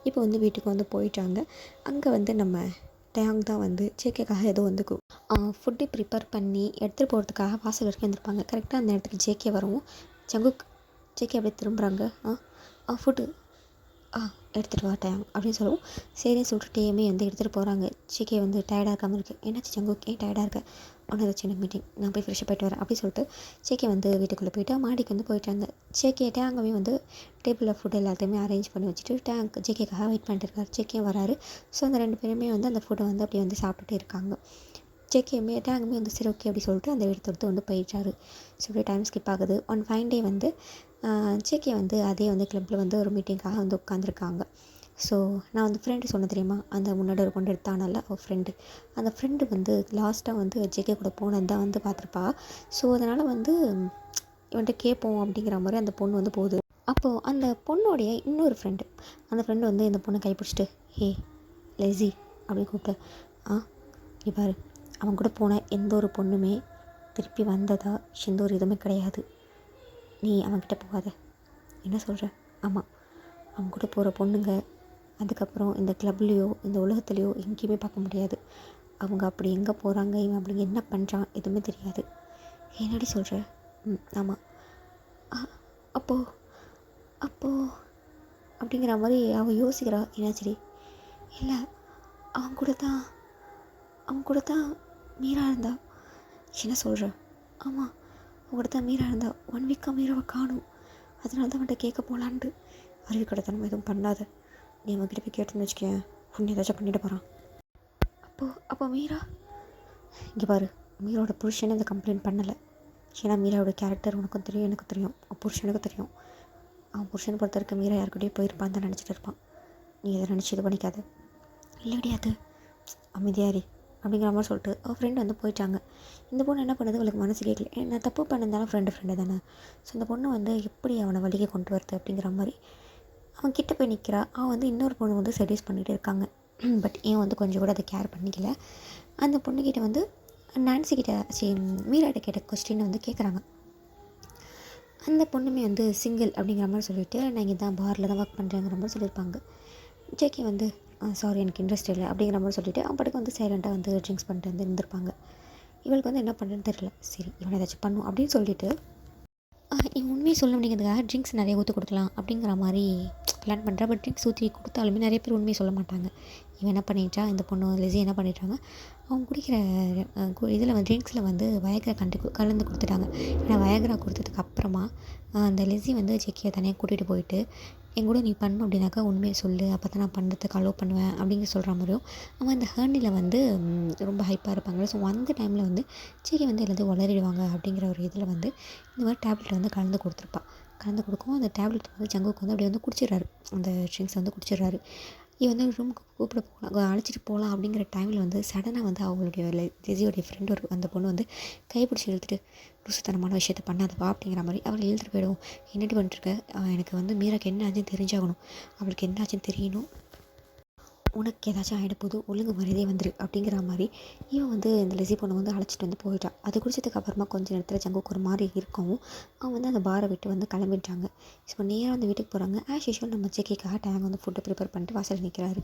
இப்போ வந்து வீட்டுக்கு வந்து போயிட்டாங்க. அங்கே வந்து நம்ம டேங் தான் வந்து ஜேகேக்காக ஏதோ வந்து ஃபுட்டு ப்ரிப்பேர் பண்ணி எடுத்துகிட்டு போகிறதுக்காக வாசல் வரைக்கும் வந்திருப்பாங்க. கரெக்டாக அந்த இடத்துக்கு ஜேகே வரவும் ஜங்குக் ஜேகே அப்படியே திரும்புகிறாங்க. ஃபுட்டு எடுத்துகிட்டு வாட்டேன் அப்படின்னு சொல்லவும் சரின்னு சொல்லிட்டு டேமே வந்து எடுத்துகிட்டு போகிறாங்க. ஜேகே வந்து டயர்டாக இருக்காமல் இருக்குது. என்னாச்சு ஜங்குக், ஏன் டயர்டாக இருக்க? ஒன்றும் சின்ன மீட்டிங், நான் போய் ஃப்ரெஷ்ஷாக போயிட்டு வரேன் அப்படின்னு சொல்லிட்டு ஜேகே வந்து வீட்டுக்குள்ளே போயிட்டு மாடிக்கு வந்து போயிட்டாங்க. ஜேகே டேங்கவே வந்து டேபிளில் ஃபுட் எல்லாத்தையுமே அரேஞ்ச் பண்ணி வச்சுட்டு டேங்க் ஜேகேக்காக வெயிட் பண்ணிட்டு இருக்காரு. ஜேகே வராரு. ஸோ அந்த 2 பேருமே வந்து அந்த ஃபுட்டை வந்து அப்படியே வந்து சாப்பிட்டுட்டு இருக்காங்க. ஜேகேமே டேங்குமே வந்து சரி ஓகே அப்படி சொல்லிட்டு அந்த இடத்த வந்து போயிட்டாரு. ஸோ அப்படியே டைம் ஸ்கிப் ஆகுது. ஒன் ஃபைன் டே வந்து ஜேகே வந்து அதே வந்து கிளப்பில் வந்து ஒரு மீட்டிங்காக வந்து உட்காந்துருக்காங்க. ஸோ நான் வந்து ஃப்ரெண்டு சொன்ன தெரியுமா, அந்த முன்னாடி ஒரு கொண்டு எடுத்தானல்ல அவள் ஃப்ரெண்டு, அந்த ஃப்ரெண்டு வந்து லாஸ்ட்டாக வந்து ஜேகே கூட போனது தான் வந்து பார்த்துருப்பா. ஸோ அதனால் வந்து இவன்கிட்ட கேட்போம் அப்படிங்கிற மாதிரி அந்த பொண்ணு வந்து போகுது. அப்போது அந்த பொண்ணோடைய இன்னொரு ஃப்ரெண்டு, அந்த ஃப்ரெண்டு வந்து இந்த பொண்ணை கைப்பிடிச்சிட்டு ஹே லெஸி அப்படின்னு கூப்பிட்டு இவ்வாறு அவன் கூட போன எந்த ஒரு பொண்ணுமே திருப்பி வந்ததா எந்த ஒரு இதுவுமே கிடையாது. நீ அவன்கிட்ட போகாத. என்ன சொல்கிற? ஆமாம், அவன் கூட போகிற பொண்ணுங்க அதுக்கப்புறம் இந்த கிளப்லேயோ இந்த உலகத்துலேயோ எங்கேயுமே பார்க்க முடியாது. அவங்க அப்படி எங்கே போகிறாங்க, இவன் அப்படி என்ன பண்ணுறான் எதுவுமே தெரியாது. என்னடி சொல்கிற? ஆமாம். அப்போது அப்போது அப்படிங்கிற மாதிரி அவள் யோசிக்கிறா. என்னாச்சரி? இல்லை, அவன் கூட தான் மீரா இருந்தா. என்ன சொல்கிற? ஆமாம், அவங்க கூட தான் மீரா இருந்தா. 1 வீக்காக மீராவை காணும். அதனால தான் அவன்கிட்ட கேட்க போகலான்ட்டு. அறிவு கடத்தனம் எதுவும் பண்ணாத. நீ அவன்கிட்ட போய் கேட்டுன்னு வச்சுக்கேன், உன்னை ஏதாச்சும் பண்ணிட்டு போகிறான். அப்போ மீரா இங்கே பாரு, மீரோட புருஷனை இந்த கம்ப்ளைண்ட் பண்ணலை. ஏன்னா மீராவோட கேரக்டர் உனக்கும் தெரியும், எனக்கும் தெரியும், புருஷனுக்கும் தெரியும். அவன் புருஷனை பொறுத்த வரைக்கும் மீரா யாருக்கிட்டே போயிருப்பான் தான் நினச்சிட்டு இருப்பான். நீ எதை நினச்சி இது பண்ணிக்காது. இல்லை கிடையாது, அமைதியாரி அப்படிங்கிற மாதிரி சொல்லிட்டு அவள் ஃப்ரெண்டு வந்து போயிட்டாங்க. இந்த பொண்ணு என்ன பண்ணுது, அவளுக்கு மனசு கேட்கல. நான் தப்பு பண்ணியிருந்தாலும் ஃப்ரெண்டு தானே. ஸோ அந்த பொண்ணு வந்து எப்படி அவனை வழியை கொண்டு வருது அப்படிங்கிற மாதிரி அவன் கிட்டே போய் நிற்கிறா. அவன் வந்து இன்னொரு பொண்ணு வந்து செடியூஸ் பண்ணிகிட்டு இருக்காங்க. பட் ஏன் வந்து கொஞ்சம் கூட அதை கேர் பண்ணிக்கல. அந்த பொண்ணுக்கிட்ட வந்து நான்சிக்கிட்ட மீராட்ட கேட்ட கொஸ்டின் வந்து கேட்குறாங்க. அந்த பொண்ணுமே வந்து சிங்கிள் அப்படிங்கிற மாதிரி சொல்லிவிட்டு நான் இங்கே தான் பாரில் தான் ஒர்க் பண்ணுறேங்கிற மாதிரி சொல்லியிருப்பாங்க. ஜேகே வந்து சாரி எனக்கு இன்ட்ரெஸ்ட் இல்லை அப்படிங்கிற மாதிரி சொல்லிவிட்டு அவன் படக்கு வந்து சைலண்ட்டாக வந்து ட்ரிங்க்ஸ் பண்ணிட்டு வந்து இருந்திருப்பாங்க. இவளுக்கு வந்து என்ன பண்ணுறதுன்னு தெரியல. சரி இவனை ஏதாச்சும் பண்ணும் அப்படின்னு சொல்லிட்டு இவன் உண்மையை சொல்ல அப்படிங்கிறதுக்காக ட்ரிங்க்ஸ் நிறைய ஊற்றி கொடுக்கலாம் அப்படிங்கிற மாதிரி பிளான் பண்ணுறா. பட் ட்ரிங்க்ஸ் ஊற்றி கொடுத்தாலுமே நிறைய பேர் உண்மையை சொல்ல மாட்டாங்க. இவன் என்ன பண்ணிட்டா, இந்த பொண்ணு லெஸி என்ன பண்ணிட்டாங்க, அவங்க குடிக்கிற இதில் வந்து ட்ரிங்க்ஸில் வந்து வயக்ரா கலந்து கொடுத்துட்டாங்க. ஏன்னா வயக்ரா கொடுத்ததுக்கு அப்புறமா அந்த லெஸி வந்து ஜேகேயை தனியாக கூட்டிகிட்டு போயிட்டு என் கூட நீ பண்ணணும் அப்படின்னாக்கா உண்மையை சொல்லு, அப்போ தான் நான் பண்ணுறதுக்கு அலோவ் பண்ணுவேன் அப்படிங்கிற சொல்கிற மாதிரியும் அவன் அந்த ஹேர்னியில் வந்து ரொம்ப ஹைப்பாக இருப்பாங்க. ஸோ அந்த டைமில் வந்து ஜேகே வந்து எல்லாத்தையும் வளரிடுவாங்க அப்படிங்கிற ஒரு இதில் வந்து இந்த மாதிரி டேப்லெட் வந்து கலந்து கொடுத்துருப்பான். கலந்து கொடுக்கவும் அந்த டேப்லெட் வந்து ஜங்குக்கு வந்து அப்படியே வந்து குடிச்சிடுறாரு. அந்த ட்ரிங்க்ஸ் வந்து குடிச்சிடுறாரு. இவன் வந்து ரூமுக்கு கூப்பிட போகலாம், அழைச்சிட்டு போகலாம் அப்படிங்கிற டைமில் வந்து சடனாக வந்து அவங்களுடைய லெஸியோடைய ஃப்ரெண்டு அந்த பொண்ணு வந்து கைப்பிடிச்சி இழுத்துட்டு லூசுத்தனமான விஷயத்த பண்ணாதவா அப்படிங்கிற மாதிரி அவளை இழுத்துட்டு போயிடுவோம். என்னடி பண்ணிட்டுருக்க, எனக்கு வந்து மீராக்கு என்ன ஆச்சுன்னு தெரிஞ்சாகணும், அவளுக்கு என்ன ஆச்சுன்னு தெரியணும், உனக்கு ஏதாச்சும் ஆகிடப்போது, ஒழுங்கு மரியாதையே வந்துரு அப்படிங்கிற மாதிரி இவன் வந்து இந்த லெஸி பொண்ணை வந்து அழைச்சிட்டு வந்து போயிட்டான். அது குடிச்சதுக்கு அப்புறமா கொஞ்சம் நேரத்தில் ஜங்குக்கு ஒரு மாதிரி இருக்கவும் அவன் வந்து அந்த பாரை விட்டு வந்து கிளம்பிட்டாங்க. ஸோ நேராக வந்து வீட்டுக்கு போகிறாங்க. ஆஸ் யூஷுவல் நம்ம ஜேகேக்காக டேங் வந்து ஃபுட்டை ப்ரிப்பேர் பண்ணிட்டு வாசல் நிற்கிறாரு.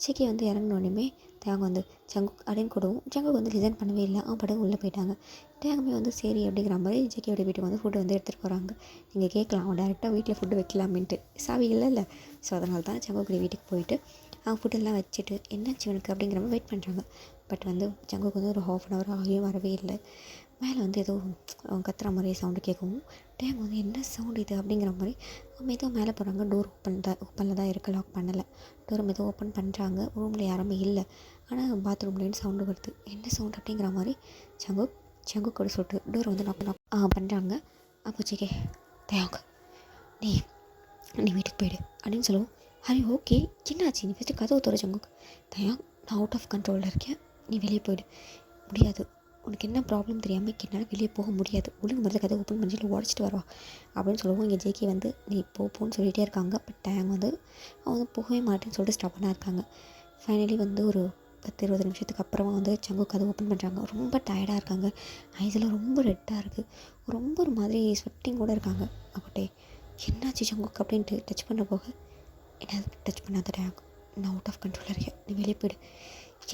ஜேகே வந்து இறங்கினோடனே டேங் வந்து ஜங்குக் அப்படின்னு கூடவும் ஜங்குக்கு வந்து லிசன் பண்ணவே இல்லை. அவன் படம் உள்ளே போயிட்டாங்க. டேங்குமே வந்து சரி அப்படிங்கிற மாதிரி ஜேகேயோட வீட்டுக்கு வந்து ஃபுட்டு வந்து எடுத்துகிட்டு போகிறாங்க. நீங்கள் கேட்கலாம், அவன் டேரெக்டாக வீட்டில் ஃபுட்டு வைக்கலாமேன்ட்டு. சாவி இல்லை. ஸோ அதனால தான் ஜங்குக்கு வீட்டுக்கு போயிட்டு அவங்க ஃபுட்டெல்லாம் வச்சுட்டு என்னாச்சு இவனுக்கு அப்படிங்கிற மாதிரி வெயிட் பண்ணுறாங்க. பட் வந்து ஜங்குக்கு வந்து ஒரு ஹாஃப் அன் ஹவர் ஆகியும் வரவே இல்லை. மேலே வந்து ஏதோ அவங்க கத்துற மாதிரியே சவுண்டு கேட்கவும் டேங் வந்து என்ன சவுண்ட் இது அப்படிங்கிற மாதிரி அவங்க ஏதோ மேலே போகிறாங்க. டோர் ஓப்பனில் தான் இருக்குது, லாக் பண்ணலை. டோர் ஏதோ ஓப்பன் பண்ணுறாங்க. ரூமில் யாருமே இல்லை. ஆனால் பாத்ரூம்லேருந்து சவுண்டு வருது. என்ன சவுண்ட் அப்படிங்கிற மாதிரி ஜங்குக் கூட சொல்லிட்டு டோர் வந்து நாக் பண்ணுறாங்க. அப்போ ஜேகே டேங் நீ வீட்டுக்கு போயிடு அப்படின்னு சொல்லுவோம். ஹரி ஓகே என்னாச்சு, நீ ஃபஸ்ட்டு கதவு துறை ஜங்குக். தயா நான் அவுட் ஆஃப் கண்ட்ரோலில் இருக்கேன், நீ வெளியே போயிடு. முடியாது, உனக்கு என்ன ப்ராப்ளம் தெரியாமல் என்னால் வெளியே போக முடியாது, ஒழுங்கு முதல்ல கதை ஓப்பன் பண்ணி உடச்சிட்டு வரவா அப்படின்னு சொல்லவும் இங்கே ஜேகே வந்து நீ போன்னு சொல்லிகிட்டே இருக்காங்க. பட் டேங் வந்து அவன் வந்து போகவே மாட்டேன்னு சொல்லிட்டு ஸ்டாப் பண்ணா இருக்காங்க. ஃபைனலி வந்து ஒரு 10-20 நிமிஷத்துக்கு அப்புறமா வந்து சங்கு கதை ஓப்பன் பண்ணுறாங்க. ரொம்ப டயர்டாக இருக்காங்க, ஐஸெல்லாம் ரொம்ப ரெட்டாக இருக்குது, ரொம்ப ஒரு மாதிரி ஸ்வெட்டிங் கூட இருக்காங்க. அப்பட்டே என்னாச்சு சங்குக்கு அப்படின்ட்டு டச் பண்ண போக என்ன டச் பண்ணாத டேங், நான் அவுட் ஆஃப் கண்ட்ரோலாக இருக்கேன், நீ வெளியே போயிடு.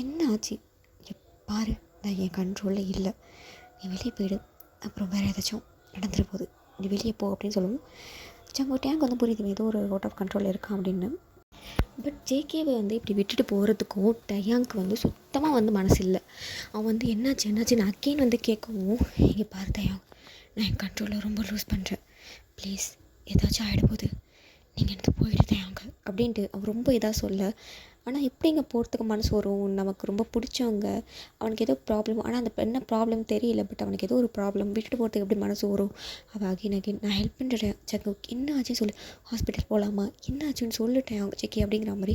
என்ன ஆச்சு பாரு, நான் என் கண்ட்ரோலில் இல்லை, நீ வெளியே போயிடு, அப்புறம் வேறு ஏதாச்சும் நடந்துட போகுது, நீ வெளியே போ அப்படின்னு சொல்லவும் சங்கு டேங்க் வந்து புரியுது ஏதோ ஒரு அவுட் ஆஃப் கண்ட்ரோலில் இருக்கான் அப்படின்னு. பட் ஜேகேவை வந்து இப்படி விட்டுட்டு போகிறதுக்கும் டயாங்க்கு வந்து சுத்தமாக வந்து மனசு இல்லை. அவன் வந்து என்னாச்சுன்னு அக்கேன் வந்து கேட்கவும் இங்கே பாரு டயாங், நான் என் கண்ட்ரோலில் ரொம்ப லூஸ் பண்ணுறேன், ப்ளீஸ் ஏதாச்சும் ஆகிட போகுது, நீங்கள் எடுத்து போயிட்டு டயாங்க அப்படின்ட்டு அவன் ரொம்ப இதாக சொல்ல. ஆனால் எப்படிங்க போகிறதுக்கு மனசு வரும், நமக்கு ரொம்ப பிடிச்சவங்க, அவனுக்கு ஏதோ ப்ராப்ளம், ஆனால் அந்த என்ன ப்ராப்ளம் தெரியல, பட் அவனுக்கு ஏதோ ஒரு ப்ராப்ளம், விட்டுட்டு போகிறதுக்கு எப்படி மனசு வரும். அவள் அகைன் நான் ஹெல்ப் பண்ணுறேன் சக்கு, என்ன ஆச்சுன்னு சொல்லு, ஹாஸ்பிட்டல் போகலாமா, என்ன ஆச்சுன்னு சொல்லிட்டேன் அவங்க செக்கி அப்படிங்கிற மாதிரி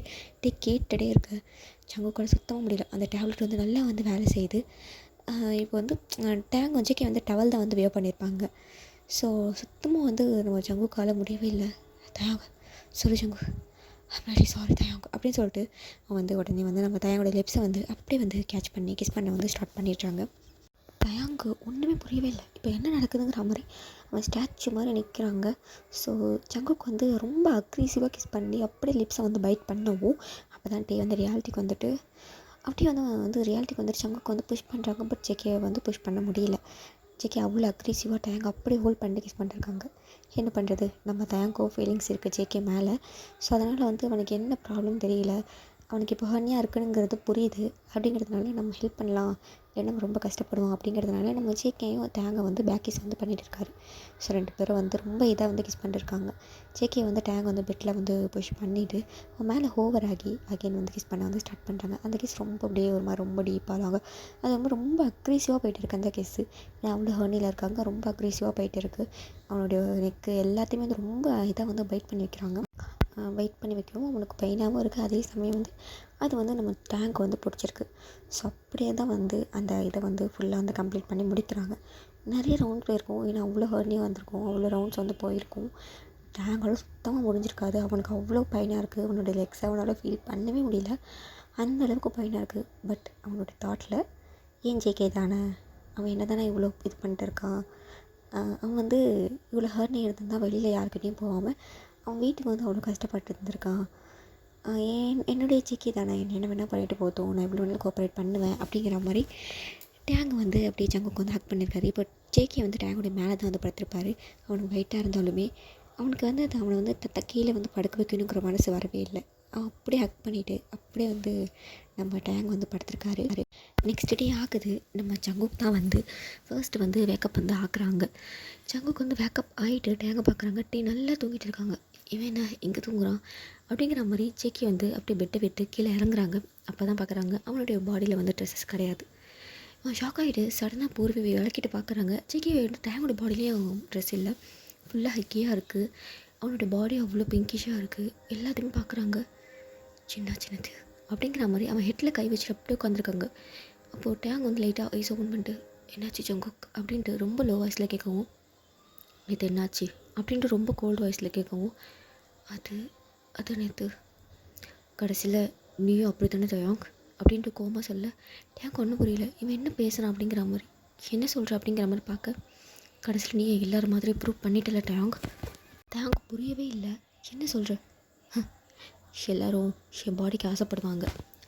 கேட்டுகிட்டே இருக்க. சங்குக்கால் சுத்தமாக முடியல. அந்த டேப்லெட் வந்து நல்லா வந்து வேலை செய்யுது. இப்போ வந்து டேங் ஜேகே வந்து டவல் தான் வந்து வியர் பண்ணியிருப்பாங்க. ஸோ சுத்தமாக வந்து நம்ம சங்குக்கால் முடியவே இல்லை. தயாங்க சொல்லு சங்கு, ஐம் வெரி சாரி தயாங்க அப்படின்னு சொல்லிட்டு அவன் வந்து உடனே வந்து நம்ம தயாங்கோட லிப்ஸை வந்து அப்படியே வந்து கேட்ச் பண்ணி கிஸ் பண்ண வந்து ஸ்டார்ட் பண்ணிடுறாங்க. தயாங்கு ஒன்றுமே புரியவே இல்லை, இப்போ என்ன நடக்குதுங்கிற மாதிரி அவன் ஸ்டாச்சு மாதிரி நிற்கிறாங்க. ஸோ சங்குக்கு வந்து ரொம்ப அக்ரெசிவாக கிஸ் பண்ணி அப்படியே லிப்ஸை வந்து பைட் பண்ணவும் அப்போ தான் வந்து ரியாலிட்டிக்கு வந்துட்டு அப்படியே வந்து ரியாலிட்டிக்கு வந்துட்டு சங்குக்கு வந்து புஷ் பண்ணுறாங்க. பட் ஜேகே வந்து புஷ் பண்ண முடியல. ஜேகே அவ்வளோ அக்ரெசிவாக டேங்க் அப்படியே ஹோல்ட் பண்ணி கிஸ் பண்ணிருக்காங்க. என்ன பண்ணுறது, நம்ம டேங்கோ ஃபீலிங்ஸ் இருக்குது ஜேகே மேலே. ஸோ அதனால் வந்து அவனுக்கு என்ன ப்ராப்ளம் தெரியல, அவனுக்கு இப்போ ஹனியாக இருக்குனுங்கிறது புரியுது. அப்படிங்கிறதுனால நம்ம ஹெல்ப் பண்ணலாம், இல்லைன்னா நம்ம ரொம்ப கஷ்டப்படுவோம் அப்படிங்கிறதுனால நம்ம ஜேகேயும் டேங்கை வந்து பேக் கிஸ் வந்து பண்ணிகிட்டு இருக்காரு. ஸோ 2 பேரும் வந்து ரொம்ப இதாக வந்து கிஸ் பண்ணிருக்காங்க. ஜேகே வந்து டேங் வந்து பெட்டில் வந்து புஷ் பண்ணிவிட்டு அவன் மேலே ஓவர் ஆகி அகைன் வந்து கிஸ் பண்ண வந்து ஸ்டார்ட் பண்ணுறாங்க. அந்த கிஸ் ரொம்ப அப்படியே ஒரு மாதிரி ரொம்ப டீப்பாக அது வந்து ரொம்ப அக்ரெசிவாக போயிட்டு இருக்குது. அந்த கிஸ்ஸு அவ்வளோ ஹர்னியில் இருக்காங்க, ரொம்ப அக்ரெசிவாக போயிட்டு இருக்குது. அவனுடைய நெக்கு எல்லாத்தையுமே வந்து ரொம்ப இதாக வந்து பைட் பண்ணி வைக்கிறாங்க. வெயிட் பண்ணி வைக்கவும் அவனுக்கு பெயினாகவும் இருக்குது. அதே சமயம் வந்து அது வந்து நம்ம டேங்க் வந்து பிடிச்சிருக்கு. ஸோ அப்படியே தான் வந்து அந்த இதை வந்து ஃபுல்லாக வந்து கம்ப்ளீட் பண்ணி முடிக்கிறாங்க. நிறைய ரவுண்ட் போயிருக்கும், ஏன்னா அவ்வளோ ஹர்னியாக வந்திருக்கும், அவ்வளோ ரவுண்ட்ஸ் வந்து போயிருக்கும். டேங்கால் சுத்தமாக முடிஞ்சிருக்காது. அவனுக்கு அவ்வளோ பெயினாக இருக்குது. அவனோட லெக்ஸை அவனால் ஃபீல் பண்ணவே முடியல, அந்த அளவுக்கு பெயினாக இருக்குது. பட் அவனோட தாட்டில் ஏன் ஜேகே தானே, அவன் என்ன தானே இவ்வளோ இது பண்ணிட்டு இருக்கான், அவன் வந்து இவ்வளோ ஹர்னி இருந்திருந்தால் வெளியில் யாருக்கிட்டையும் போகாமல் அவன் வீட்டுக்கு வந்து அவ்வளோ கஷ்டப்பட்டு இருந்திருக்கான். என்னுடைய ஜேகே தானே, என்ன வேணால் பண்ணிட்டு போதும், நான் இவ்வளோ வேணாலும் கோஆப்ரேட் பண்ணுவேன் அப்படிங்கிற மாதிரி டேங் வந்து அப்படியே சங்குக்கு வந்து ஹக் பண்ணியிருக்காரு. இப்போ ஜேகே வந்து டேங்கோடைய மேலே தான் வந்து படுத்திருப்பார். அவனுக்கு வெயிட்டாக இருந்தாலுமே அவனுக்கு வந்து அது அவனை வந்து கீழே வந்து படுக்க வைக்கணுங்கிற மனசு வரவே இல்லை. அவன் அப்படியே ஹக் பண்ணிவிட்டு அப்படியே வந்து நம்ம டேங் வந்து படுத்திருக்காரு. நெக்ஸ்ட் டே ஆகுது. நம்ம சங்குக்கு தான் வந்து ஃபர்ஸ்ட் வந்து வேக்கப் வந்து ஆக்குறாங்க. சங்குக்கு வந்து வேக்கப் ஆகிட்டு டேங்கை பார்க்குறாங்க. நல்லா தூங்கிட்டு இருக்காங்க. இவன் என்ன இங்கே தூங்குறான் அப்படிங்கிற மாதிரி ஜேகே வந்து அப்படியே பெட்டை விட்டு கீழே இறங்குறாங்க. அப்போ தான் பார்க்குறாங்க அவனுடைய பாடியில் வந்து ட்ரெஸ்ஸஸ் கிடையாது. அவன் ஷாக் ஆகிட்டு சடனாக போர்வை விளக்கிட்டு பார்க்குறாங்க. ஜேகே வந்து டேங்கோட பாடியிலேயும் ட்ரெஸ் இல்லை, ஃபுல்லாக ஹக்கியாக இருக்குது. அவனோட பாடி அவ்வளோ பிங்கிஷாக இருக்குது. எல்லாத்தையுமே பார்க்குறாங்க. சின்னது அப்படிங்கிற மாதிரி அவன் ஹெட்டில் கை வச்சுட்டு அப்படியே உட்காந்துருக்காங்க. அப்போது டேங் வந்து லைட்டாக ஐஸ் ஓப்பன் பண்ணிட்டு என்னாச்சு ஜங்குக் அப்படின்ட்டு ரொம்ப லோ வாய்ஸில் கேட்கவும், நேற்று என்னாச்சு அப்படின்ட்டு ரொம்ப கோல்டு வாய்ஸில் கேட்கவும், அது நேற்று கடைசியில் நீயும் அப்படி தானே டயாங் அப்படின்ட்டு கோமா சொல்ல டேங்க் ஒன்றும் புரியல, இவன் என்ன பேசுகிறான் அப்படிங்கிற மாதிரி, என்ன சொல்கிற அப்படிங்கிற மாதிரி பார்க்க கடைசியில் நீ எல்லாரும் மாதிரி ப்ரூவ் பண்ணிட்டல டயாங். டேங்க் புரியவே இல்லை, என்ன சொல்கிற, எல்லோரும் என் பாடிக்கு ஆசைப்படுவாங்க,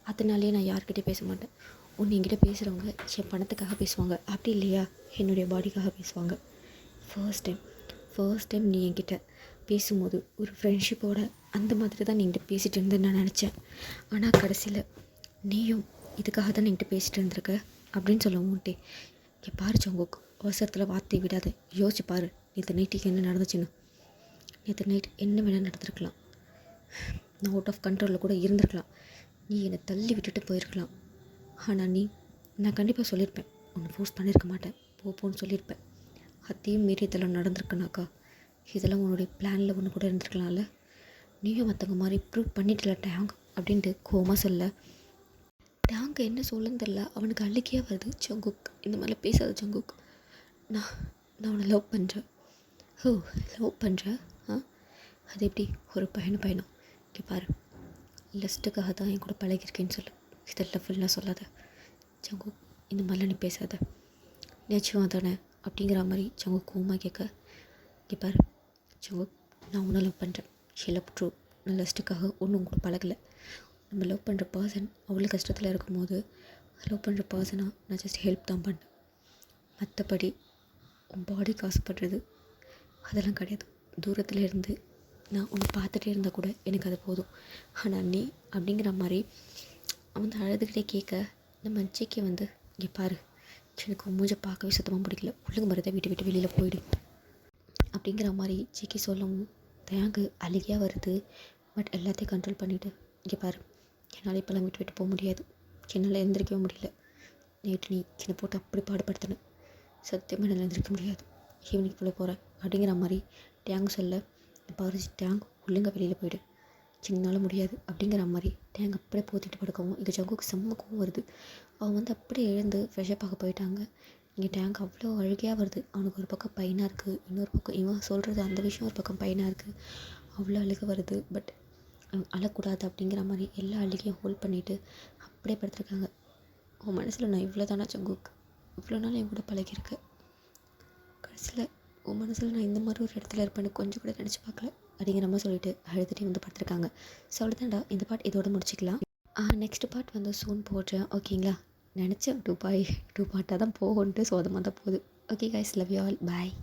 அதனாலே நான் யார்கிட்டையும் பேச மாட்டேன். ஒன்று என்கிட்ட பேசுகிறவங்க என் பணத்துக்காக பேசுவாங்க, அப்படி இல்லையா என்னுடைய பாடிக்காக பேசுவாங்க. ஃபர்ஸ்ட் டைம் நீ என்கிட்ட பேசும்போது ஒரு ஃப்ரெண்ட்ஷிப்போட அந்த மாதிரி தான் நீ என்கிட்ட பேசிகிட்டு இருந்தேன்னு நான் நினச்சேன். ஆனால் கடைசியில் நீயும் இதுக்காக தான் என்கிட்ட பேசிகிட்டு இருந்திருக்க அப்படின்னு சொல்லவும்ட்டே பாரு சங்குக், அவசரத்தில் வார்த்தை விடாத, யோசிச்சு பாரு நேற்று நைட்டுக்கு என்ன நடந்துச்சுன்னு. நேற்று நைட் என்ன வேணால் நடந்திருக்கலாம், நான் அவுட் ஆஃப் கண்ட்ரோலில் கூட இருந்திருக்கலாம், நீ என்னை தள்ளி விட்டுட்டு போயிருக்கலாம். ஆனால் நான் கண்டிப்பாக சொல்லியிருப்பேன், உன்னை ஃபோர்ஸ் பண்ணியிருக்க மாட்டேன், போன்னு சொல்லியிருப்பேன். அதையும் மீறி இதெல்லாம் நடந்திருக்குனாக்கா இதெல்லாம் உன்னுடைய பிளானில் ஒன்று கூட இருந்திருக்கலாம்ல, நீயும் மற்றவங்க மாதிரி ப்ரூவ் பண்ணிட்டல டேங் அப்படின்ட்டு கோமா சொல்ல. டேங் டேங்க்கு என்ன சொல்லன்னு தெரில, அவனுக்கு அழுகையாக வருது. ஜங்குக் இந்த மாதிரிலாம் பேசாத ஜங்குக், நான் நான் உன்னை லவ் பண்ணுறேன். ஓ, லவ் பண்ணுறேன்? அது எப்படி ஒரு பையனும் இங்கே பாரு, லஸ்ட்டுக்காக தான் என் கூட பழகிருக்கேன்னு சொல்லு, இதெல்லாம் ஃபுல்லாக சொல்லாத ஜங்குக், இந்த மாதிரிலாம் நீ பேசாத, நிச்சயமாக தானே அப்படிங்கிற மாதிரி ஜங்குக் கோவமாக கேட்க, இங்கே பாரு ஜங்குக், நான் உன்னை லவ் பண்ணுறேன், ஷி லவ் ட்ரூ, நான் லஸ்ட்டுக்காக ஒன்றும் கூட பழகலை. நம்ம லவ் பண்ணுற பர்சன் அவ்வளோ கஷ்டத்தில் இருக்கும்போது லவ் பண்ணுற பர்சனாக நான் ஜஸ்ட் ஹெல்ப் தான் பண்ணேன். மற்றபடி உன் பாடிக்கு ஆசைப்படுறது அதெல்லாம் கிடையாது. தூரத்தில் இருந்து நான் உன்னை பார்த்துட்டே இருந்தால் கூட எனக்கு அது போதும். ஆனால் நீ அப்படிங்கிற மாதிரி அவன் அழுதுகிட்டே கேட்க, நம்ம ஜேகே இங்கே பாரு, எனக்கு மூஞ்சை பார்க்கவே சுத்தமாக பிடிக்கல, ஒழுங்கு மரத்தை விட்டு வெளியில் போயிடு அப்படிங்கிற மாதிரி ஜேகே சொல்லவும் தேங்கு அழுகையாக வருது. பட் எல்லாத்தையும் கண்ட்ரோல் பண்ணிவிட்டு, இங்கே பாரு, என்னால் இப்போல்லாம் விட்டு போக முடியாது, என்னால் எழுந்திரிக்கவே முடியல, நேற்று நீ என்னை போட்டு அப்படி பாடுபடுத்தினேன், சத்தியமாக என்னால் எழுந்திரிக்க முடியாது, ஈவினிங் போல போகிறேன் அப்படிங்கிற மாதிரி டேங்க் சொல்ல, பாரு டேங்க் ஒழுங்காக வெளியில் போயிடு, என்னால் முடியாது அப்படிங்கிற மாதிரி டேங்க் அப்படியே போத்திட்டு படுக்கவும் இங்கே ஜங்குக்கு செம்ம வருது. அவன் அப்படியே எழுந்து ஃப்ரெஷ்ஷப் ஆக போயிட்டாங்க. இங்கே டேங்க் அவ்வளோ அழுகையாக வருது. அவனுக்கு ஒரு பக்கம் பையனாக இருக்குது, இன்னொரு பக்கம் இவன் சொல்கிறது அந்த விஷயம் ஒரு பக்கம் பையனாக இருக்குது. அவ்வளோ அழுகை வருது. பட் அழக்கூடாது அப்படிங்கிற மாதிரி எல்லா அழுகையும் ஹோல்ட் பண்ணிவிட்டு அப்படியே படுத்துருக்காங்க. உன் மனசில் நான் இவ்வளோ தானே ஜங்குக், இவ்வளோ நாள் என் கூட பழகியிருக்கேன், கடைசியில் உன் மனசில் நான் இந்த மாதிரி ஒரு இடத்துல இருப்பேன்னு கொஞ்சம் கூட நினச்சி பார்க்கல அப்படிங்கிற மாதிரி சொல்லிட்டு அழுதுகிட்டே படுத்துருக்காங்க. ஸோ அவ்வளோதான்டா, இந்த பார்ட் இதோட முடிச்சிக்கலாம். நெக்ஸ்ட் பார்ட் சூன் போடுறேன், ஓகேங்களா? நினச்சேன் டூ பார்ட்டாக தான் போகுன்ட்டு, ஸோ அது மாதிரி தான் போகுது. Okay guys, love you all, bye.